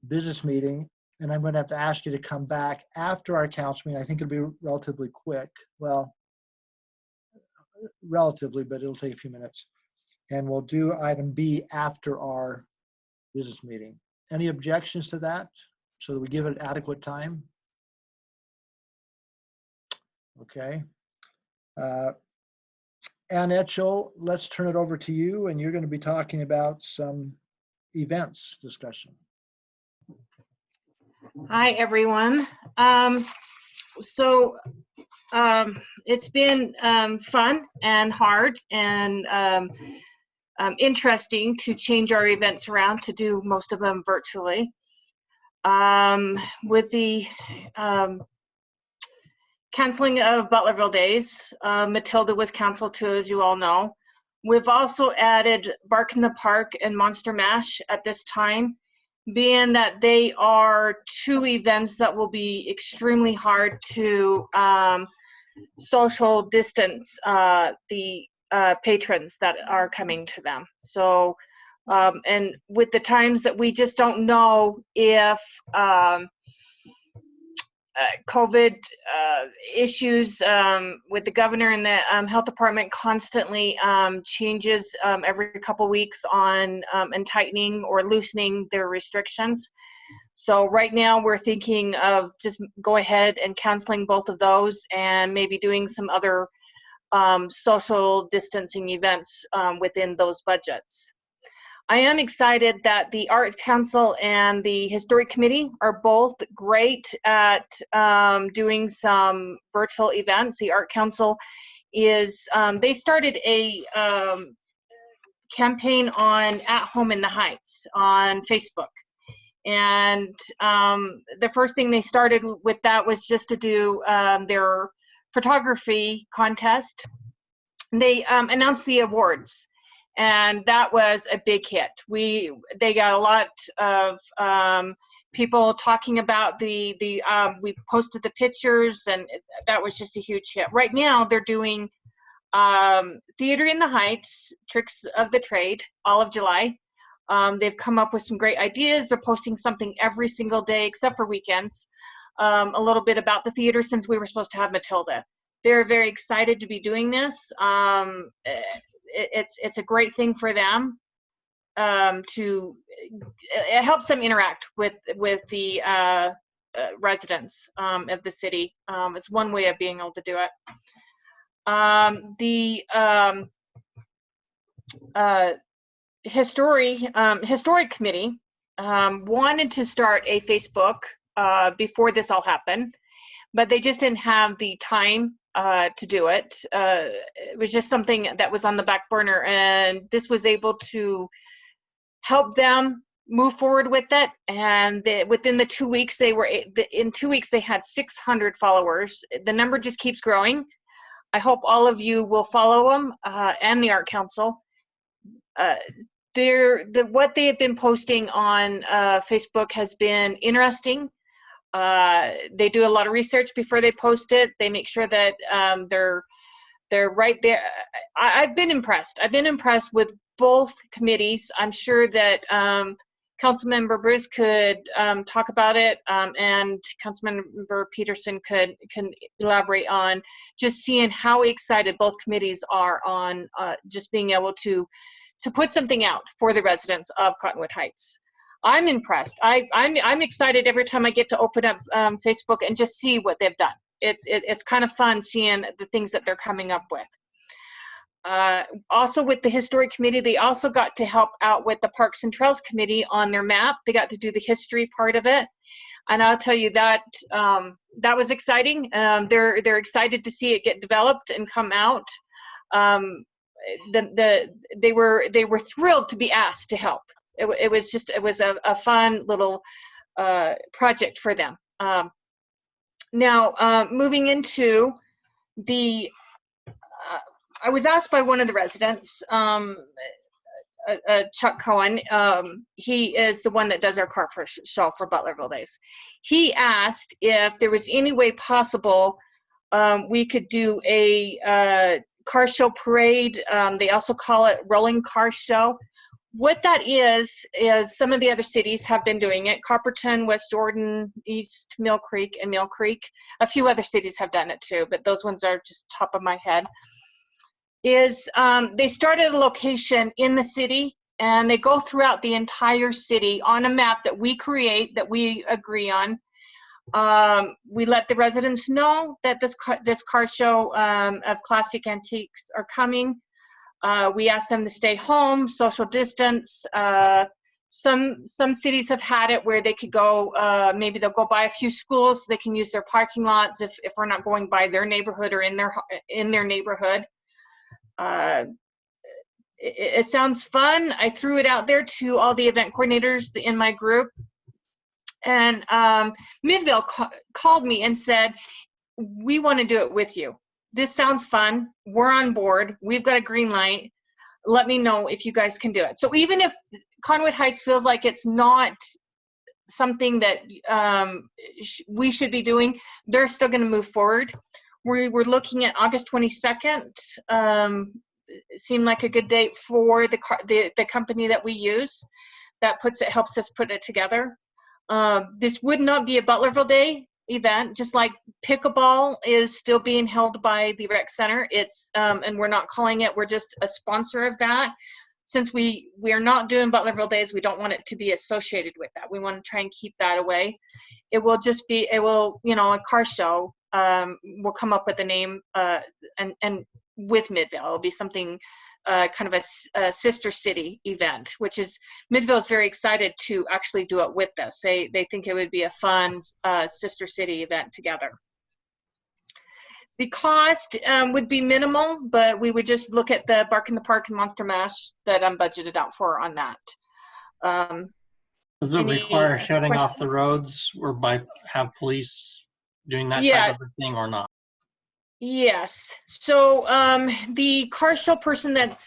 business meeting. And I'm going to have to ask you to come back after our council meeting. I think it'll be relatively quick. Well, relatively, but it'll take a few minutes. And we'll do item B after our business meeting. Any objections to that, so that we give it adequate time? Okay. Ann Etchell, let's turn it over to you, and you're going to be talking about some events discussion. Hi, everyone. It's been fun and hard and interesting to change our events around, to do most of them virtually. With the canceling of Butlerville Days, Matilda was canceled too, as you all know. We've also added Bark in the Park and Monster Mash at this time being that they are two events that will be extremely hard to social distance the patrons that are coming to them. So, and with the times that we just don't know if COVID issues with the governor and the health department constantly changes every couple weeks on and tightening or loosening their restrictions. So right now we're thinking of just go ahead and canceling both of those and maybe doing some other social distancing events within those budgets. I am excited that the Arts Council and the Historic Committee are both great at doing some virtual events. The Art Council is, they started a campaign on At Home in the Heights on Facebook. And the first thing they started with that was just to do their photography contest. They announced the awards. And that was a big hit. They got a lot of people talking about we posted the pictures, and that was just a huge hit. Right now, they're doing Theater in the Heights, Tricks of the Trade, all of July. They've come up with some great ideas. They're posting something every single day, except for weekends. A little bit about the theater, since we were supposed to have Matilda. They're very excited to be doing this. It's a great thing for them it helps them interact with the residents of the city. It's one way of being able to do it. The historic committee wanted to start a Facebook before this all happened, but they just didn't have the time to do it. It was just something that was on the back burner, and this was able to help them move forward with it. And within the 2 weeks, in 2 weeks, they had 600 followers. The number just keeps growing. I hope all of you will follow them and the Art Council. What they have been posting on Facebook has been interesting. They do a lot of research before they post it. They make sure that they're right there. I've been impressed. I've been impressed with both committees. I'm sure that Councilmember Bruce could talk about it, and Councilmember Peterson can elaborate on just seeing how excited both committees are on just being able to put something out for the residents of Cottonwood Heights. I'm impressed. I'm excited every time I get to open up Facebook and just see what they've done. It's kind of fun seeing the things that they're coming up with. Also with the Historic Committee, they also got to help out with the Parks and Trails Committee on their map. They got to do the history part of it. And I'll tell you that that was exciting. They're excited to see it get developed and come out. They were thrilled to be asked to help. It was a fun little project for them. Now, moving into I was asked by one of the residents, Chuck Cohen, he is the one that does our car show for Butlerville Days. He asked if there was any way possible we could do a car show parade. They also call it rolling car show. What that is some of the other cities have been doing it. Copperton, West Jordan, East Mill Creek, and Mill Creek. A few other cities have done it too, but those ones are just top of my head. They started a location in the city, and they go throughout the entire city on a map that we create, that we agree on. We let the residents know that this car show of classic antiques are coming. We ask them to stay home, social distance. Some cities have had it where they could go, maybe they'll go by a few schools so they can use their parking lots if we're not going by their neighborhood or in their neighborhood. It sounds fun. I threw it out there to all the event coordinators in my group. And Midville called me and said, we want to do it with you. This sounds fun. We're on board. We've got a green light. Let me know if you guys can do it. So even if Cottonwood Heights feels like it's not something that we should be doing, they're still going to move forward. We're looking at August 22nd. Seemed like a good date for the company that we use. That helps us put it together. This would not be a Butlerville Day event, just like pickleball is still being held by the rec center. And we're not calling it, we're just a sponsor of that. Since we are not doing Butlerville Days, we don't want it to be associated with that. We want to try and keep that away. It will just be, a car show. We'll come up with a name and with Midvale, it'll be something kind of a sister city event, which is, Midvale is very excited to actually do it with us. They think it would be a fun sister city event together. The cost would be minimal, but we would just look at the Bark in the Park and Monster Mash that I'm budgeted out for on that. Does it require shutting off the roads or have police doing that type of a thing or not? Yes. So the car show person that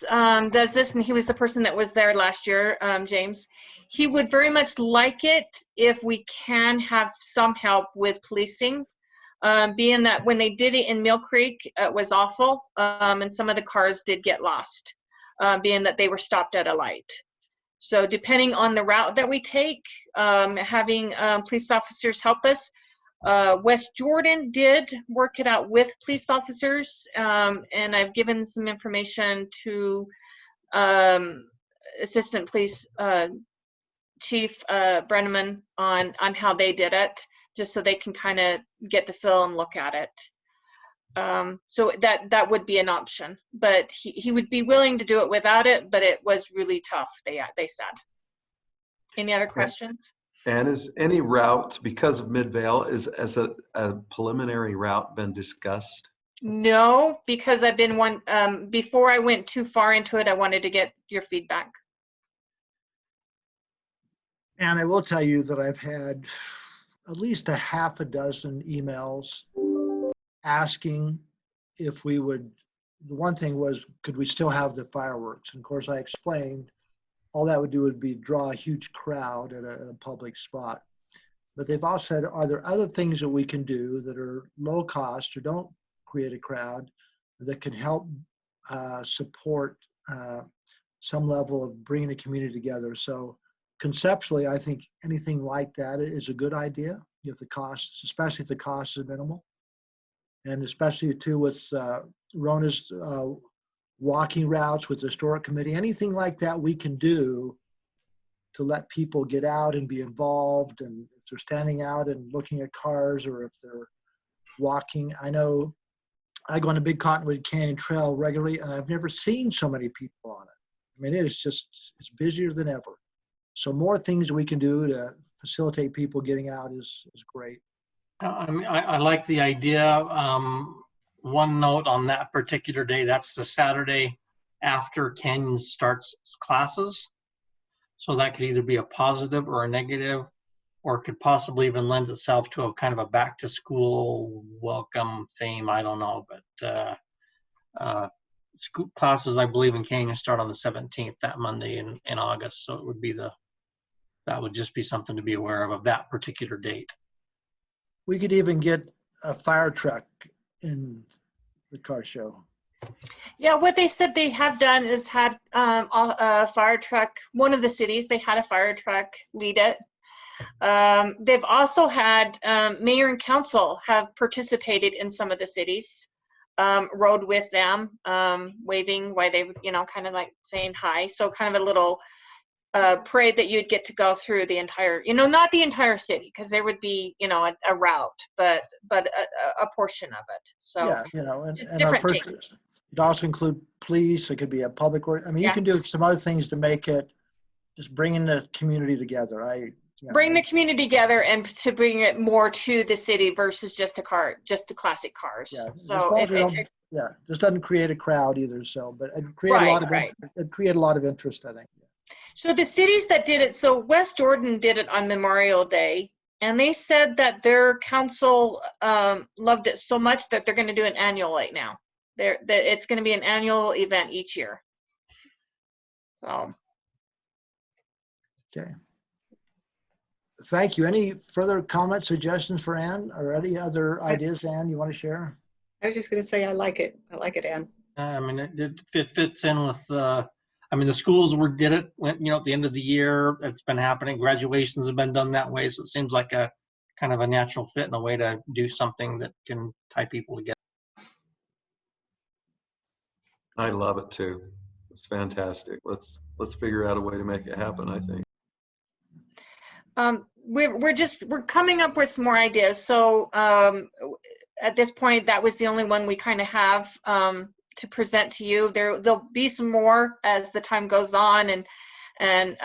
does this, and he was the person that was there last year, James, he would very much like it if we can have some help with policing, being that when they did it in Mill Creek, it was awful, and some of the cars did get lost, being that they were stopped at a light. So depending on the route that we take, having police officers help us. West Jordan did work it out with police officers, and I've given some information to Assistant Police Chief Brenneman on how they did it, just so they can kind of get the feel and look at it. So that would be an option, but he would be willing to do it without it, but it was really tough, they said. Any other questions? And is any route, because of Midvale, as a preliminary route been discussed? No, because I've been before I went too far into it, I wanted to get your feedback. And I will tell you that I've had at least a half a dozen emails asking if we would, the one thing was, could we still have the fireworks? And of course I explained all that would do would be draw a huge crowd at a public spot. But they've all said, are there other things that we can do that are low cost or don't create a crowd that can help support some level of bringing the community together? So conceptually, I think anything like that is a good idea if the costs, especially if the cost is minimal. And especially too with Rona's walking routes with the historic committee, anything like that we can do to let people get out and be involved. And if they're standing out and looking at cars or if they're walking, I know I go on a big Cottonwood Canyon Trail regularly and I've never seen so many people on it. I mean, it's busier than ever. So more things we can do to facilitate people getting out is great. I mean, I like the idea. One note on that particular day, that's the Saturday after Canyon starts classes. So that could either be a positive or a negative, or it could possibly even lend itself to a kind of a back to school welcome theme. I don't know, but school classes, I believe, in Canyon start on the 17th, that Monday in August. So it would be that would just be something to be aware of that particular date. We could even get a fire truck in the car show. Yeah, what they said they have done is had a fire truck, one of the cities, they had a fire truck lead it. They've also had mayor and council have participated in some of the cities, rode with them, waving while they, kind of like saying hi. So kind of a little parade that you'd get to go through the entire, not the entire city, because there would be, a route, but a portion of it. So yeah, and our different first, things. it also include police. It could be a public work. I mean, you can do some other things to make it, just bringing the community together. Bring the community together and to bring it more to the city versus just the classic cars. Yeah, so this doesn't create a crowd either. So, but it create a lot of interest, I think. So the cities that did it, so West Jordan did it on Memorial Day, and they said that their council loved it so much that they're going to do an annual right now. It's going to be an annual event each year. So. Okay. Thank you. Any further comments, suggestions for Ann, or any other ideas, Ann, you want to share? I was just going to say, I like it. I like it, Ann. I mean, it fits in with, I mean, the schools did it, went, you know, at the end of the year. It's been happening. Graduations have been done that way. So it seems like a kind of a natural fit and a way to do something that can tie people together. I love it too. It's fantastic. Let's figure out a way to make it happen, I think. We're coming up with some more ideas. So at this point, that was the only one we kind of have to present to you. There'll be some more as the time goes on, and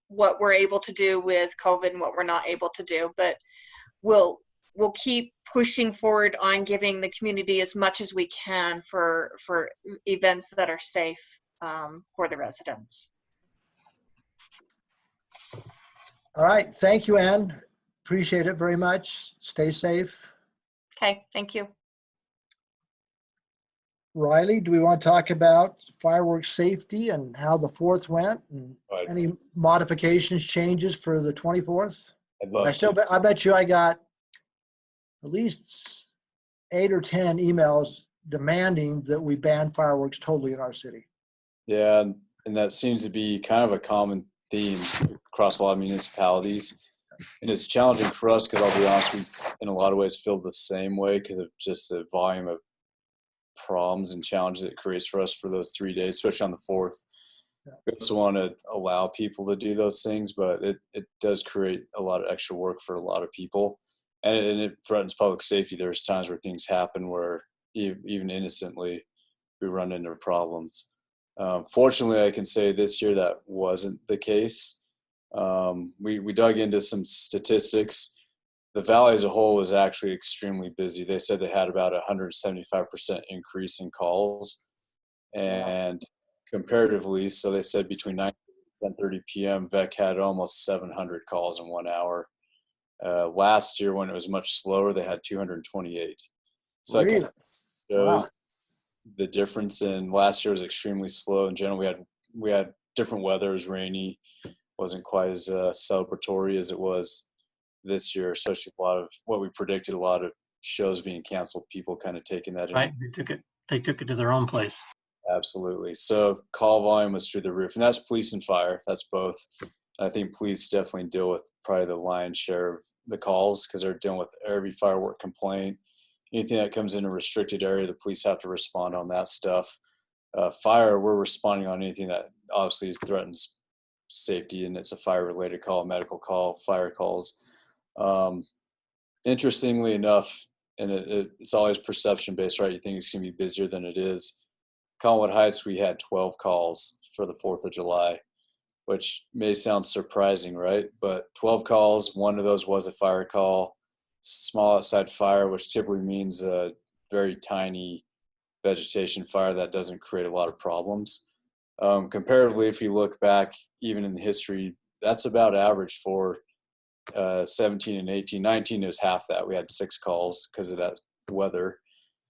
what we're able to do with COVID and what we're not able to do. But we'll keep pushing forward on giving the community as much as we can for events that are safe for the residents. All right. Thank you, Ann. Appreciate it very much. Stay safe. Okay, thank you. Riley, do we want to talk about fireworks safety and how the 4th went, and any modifications, changes for the 24th? I'd love to. I bet you I got at least 8 or 10 emails demanding that we ban fireworks totally in our city. Yeah, and that seems to be kind of a common theme across a lot of municipalities. And it's challenging for us because I'll be honest, we in a lot of ways feel the same way because of just the volume of problems and challenges it creates for us for those 3 days, especially on the 4th. We also want to allow people to do those things, but it does create a lot of extra work for a lot of people. And it threatens public safety. There's times where things happen where even innocently we run into problems. Fortunately, I can say this year that wasn't the case. We dug into some statistics. The valley as a whole was actually extremely busy. They said they had about 175% increase in calls. And comparatively, so they said between 9 and 10:30 p.m., VEC had almost 700 calls in 1 hour. Last year, when it was much slower, they had 228. So Really? that shows the difference. In last year was extremely slow in general. We had different weather. It was rainy, wasn't quite as celebratory as it was this year, especially a lot of what we predicted, a lot of shows being canceled, people kind of taking that in. Right, they took it to their own place. Absolutely. So call volume was through the roof, and that's police and fire. That's both. I think police definitely deal with probably the lion's share of the calls because they're dealing with every firework complaint. Anything that comes in a restricted area, the police have to respond on that stuff. Fire, we're responding on anything that obviously threatens safety, and it's a fire-related call, medical call, fire calls. Interestingly enough, and it's always perception-based, right? You think it's going to be busier than it is. Cottonwood Heights, we had 12 calls for the 4th of July, which may sound surprising, right? But 12 calls, one of those was a fire call, small outside fire, which typically means a very tiny vegetation fire that doesn't create a lot of problems. Comparatively, if you look back, even in history, that's about average for 17 and 18. 19 is half that. We had 6 calls because of that weather.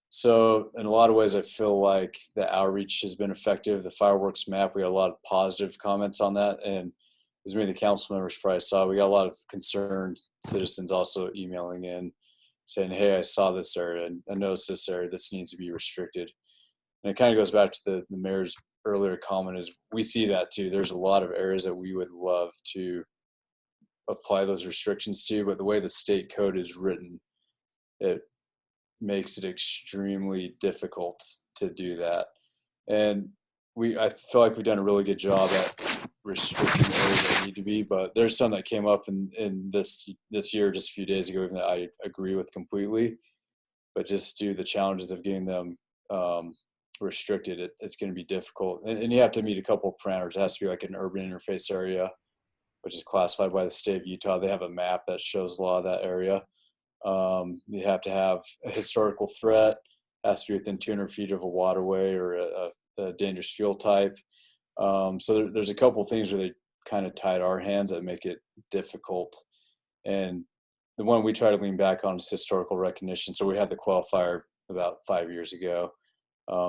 So in a lot of ways, I feel like the outreach has been effective. The fireworks map, we had a lot of positive comments on that. And as many of the council members probably saw, we got a lot of concerned citizens also emailing in saying, hey, I saw this area and I noticed this area, this needs to be restricted. And it kind of goes back to the mayor's earlier comment is we see that too. There's a lot of areas that we would love to apply those restrictions to, but the way the state code is written, it makes it extremely difficult to do that. And I feel like we've done a really good job at restricting areas that need to be, but there's some that came up in this year, just a few days ago, even that I agree with completely, but just due to the challenges of getting them restricted, it's going to be difficult. And you have to meet a couple of parameters. It has to be like an urban interface area, which is classified by the state of Utah. They have a map that shows a lot of that area. You have to have a historical threat, has to be within 200 feet of a waterway or a dangerous fuel type. So there's a couple of things where they kind of tied our hands that make it difficult. And the one we try to lean back on is historical recognition. So we had the Quail Fire about 5 years ago.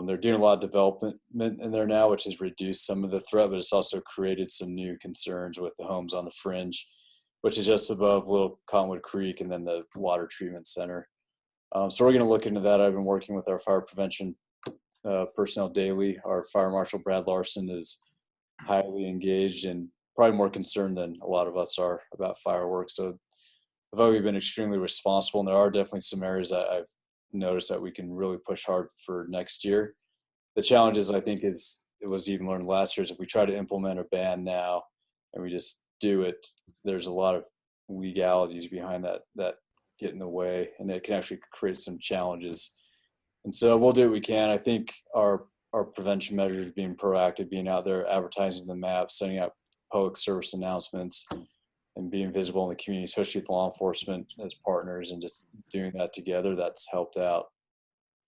They're doing a lot of development in there now, which has reduced some of the threat, but it's also created some new concerns with the homes on the fringe. which is just above Little Cottonwood Creek and then the water treatment center. So we're going to look into that. I've been working with our fire prevention personnel daily. Our Fire Marshal Brad Larson is highly engaged and probably more concerned than a lot of us are about fireworks. So I've always been extremely responsible, and there are definitely some areas that I've noticed that we can really push hard for next year. The challenge is, I think, is it was even learned last year, is if we try to implement a ban now and we just do it, there's a lot of legalities behind that get in the way, and it can actually create some challenges. And so we'll do what we can. I think our prevention measures, being proactive, being out there, advertising the map, sending out public service announcements, and being visible in the community, especially with law enforcement as partners, and just doing that together, that's helped out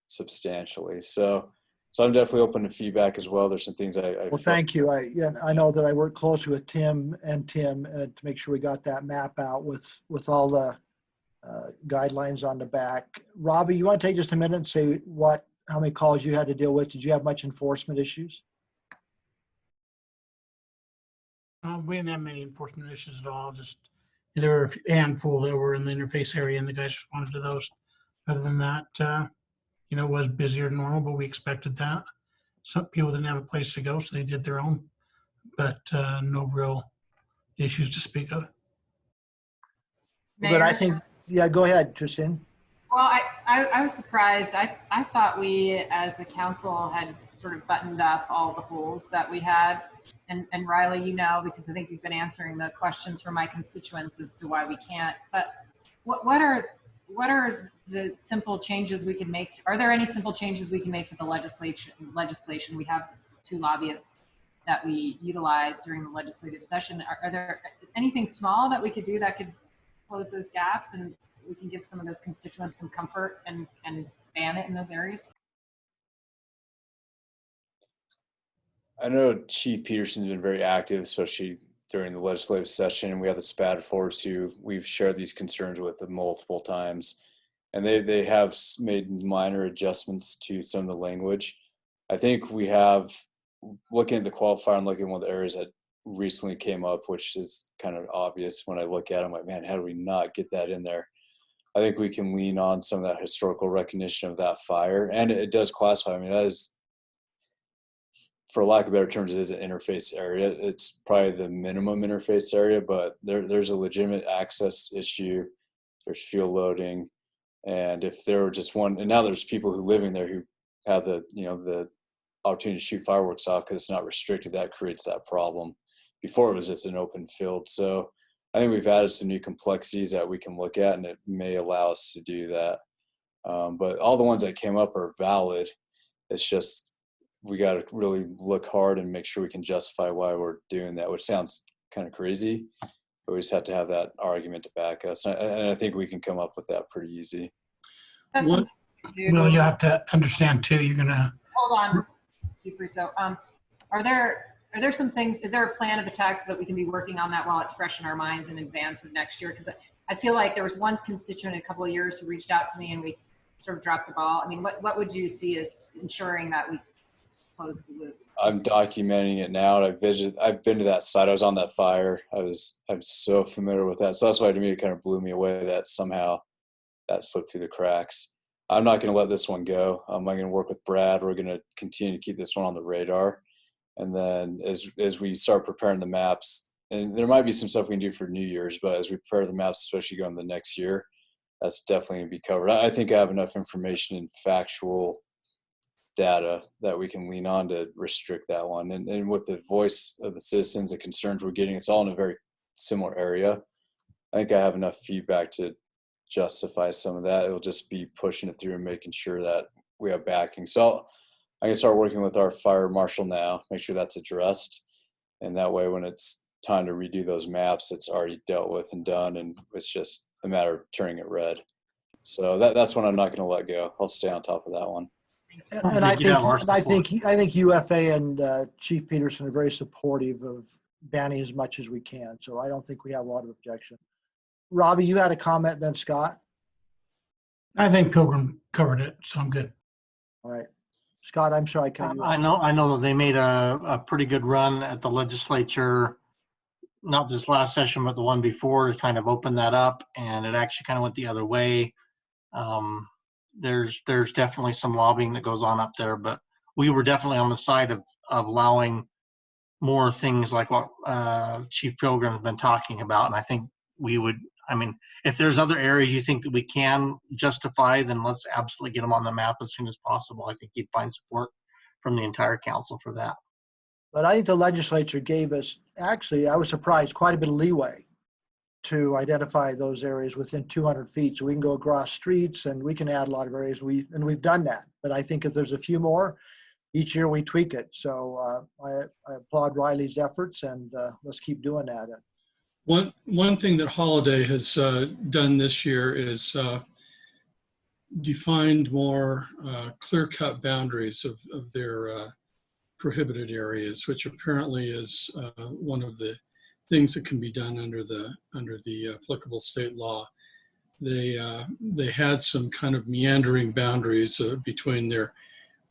substantially. So I'm definitely open to feedback as well. There's some things Well, thank you. I know that I worked closely with Tim to make sure we got that map out with all the guidelines on the back. Robbie, you want to take just a minute and say how many calls you had to deal with? Did you have much enforcement issues? We didn't have many enforcement issues at all. Just there were a handful that were in the interface area, and the guys responded to those. Other than that, it was busier than normal, but we expected that. Some people didn't have a place to go, so they did their own, but no real issues to speak of. But I think, yeah, go ahead, Tristan. Well, I was surprised. I thought we as a council had sort of buttoned up all the holes that we had. And Riley, because I think you've been answering the questions from my constituents as to why we can't. But what are the simple changes we can make? Are there any simple changes we can make to the legislation? We have 2 lobbyists that we utilize during the legislative session. Are there anything small that we could do that could close those gaps, and we can give some of those constituents some comfort and ban it in those areas? I know Chief Peterson's been very active, especially during the legislative session. And we have the Spadfords who we've shared these concerns with multiple times. And they have made minor adjustments to some of the language. I think we have, looking at the qualifier and looking at one of the areas that recently came up, which is kind of obvious when I look at it, I'm like, man, how do we not get that in there? I think we can lean on some of that historical recognition of that fire. And it does classify. I mean, that is, for lack of better terms, it is an interface area. It's probably the minimum interface area, but there's a legitimate access issue. There's fuel loading. And if there were just one, and now there's people who living there who have the opportunity to shoot fireworks off because it's not restricted, that creates that problem. Before it was just an open field. So I think we've added some new complexities that we can look at, and it may allow us to do that. But all the ones that came up are valid. It's just, we got to really look hard and make sure we can justify why we're doing that, which sounds kind of crazy, but we just have to have that argument to back us. And I think we can come up with that pretty easy. Well, you have to understand too, you're going to. Hold on, Chief Russo. Are there some things, is there a plan of attack so that we can be working on that while it's fresh in our minds in advance of next year? Because I feel like there was one constituent in a couple of years who reached out to me and we sort of dropped the ball. I mean, what would you see as ensuring that we close the loop? I'm documenting it now. I've been to that site. I was on that fire. I'm so familiar with that. So that's why to me it kind of blew me away that somehow that slipped through the cracks. I'm not going to let this one go. I'm going to work with Brad. We're going to continue to keep this one on the radar. And then as we start preparing the maps, and there might be some stuff we can do for New Year's, but as we prepare the maps, especially going the next year, that's definitely going to be covered. I think I have enough information and factual data that we can lean on to restrict that one. And with the voice of the citizens, the concerns we're getting, it's all in a very similar area. I think I have enough feedback to justify some of that. It'll just be pushing it through and making sure that we have backing. So I can start working with our fire marshal now, make sure that's addressed. And that way, when it's time to redo those maps, it's already dealt with and done. And it's just a matter of turning it red. So that's one I'm not going to let go. I'll stay on top of that one. And I think UFA and Chief Peterson are very supportive of banning as much as we can. So I don't think we have a lot of objection. Robbie, you had a comment, then Scott. I think Pilgrim covered it, so I'm good. All right, Scott. I'm sorry I cut you off. I know that they made a pretty good run at the legislature not this last session, but the one before, to kind of open that up, and it actually kind of went the other way. There's definitely some lobbying that goes on up there, but we were definitely on the side of allowing more things like what Chief Pilgrim's been talking about. And I think we would, I mean, if there's other areas you think that we can justify, then let's absolutely get them on the map as soon as possible. I think you'd find support from the entire council for that. But I think the legislature gave us, actually, I was surprised, quite a bit of leeway to identify those areas within 200 feet. So we can go across streets and we can add a lot of areas. We've done that. But I think if there's a few more, each year we tweak it. So I applaud Riley's efforts, and let's keep doing that. One thing that Holiday has done this year is defined more clear-cut boundaries of their prohibited areas, which apparently is one of the things that can be done under the applicable state law. They had some kind of meandering boundaries between their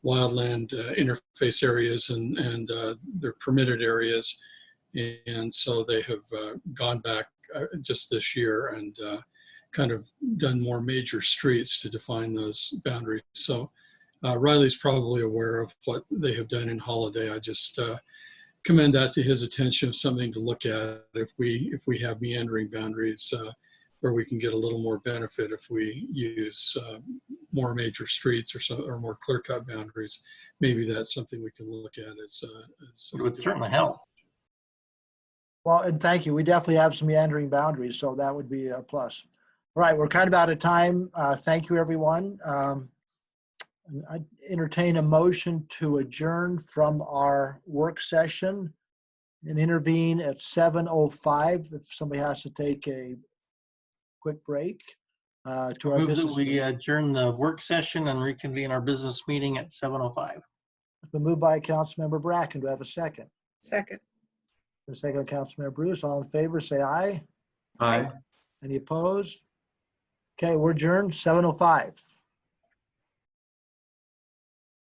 wildland interface areas and their permitted areas, and so they have gone back just this year and kind of done more major streets to define those boundaries. So Riley's probably aware of what they have done in Holiday. I just commend that to his attention, something to look at if we have meandering boundaries where we can get a little more benefit if we use more major streets or more clear-cut boundaries. Maybe that's something we can look at as it would certainly help. Well, and thank you. We definitely have some meandering boundaries, so that would be a plus. All right, we're kind of out of time. Thank you, everyone. I entertain a motion to adjourn from our work session and intervene at 7:05 if somebody has to take a quick break to our Move that business. we adjourn the work session and reconvene our business meeting at 7:05. It's been moved by Councilmember Bracken. Do I have a second? Second. A second, Councilmember Bruce. All in favor, say aye. Aye. Any opposed? Okay, we're adjourned, 7:05.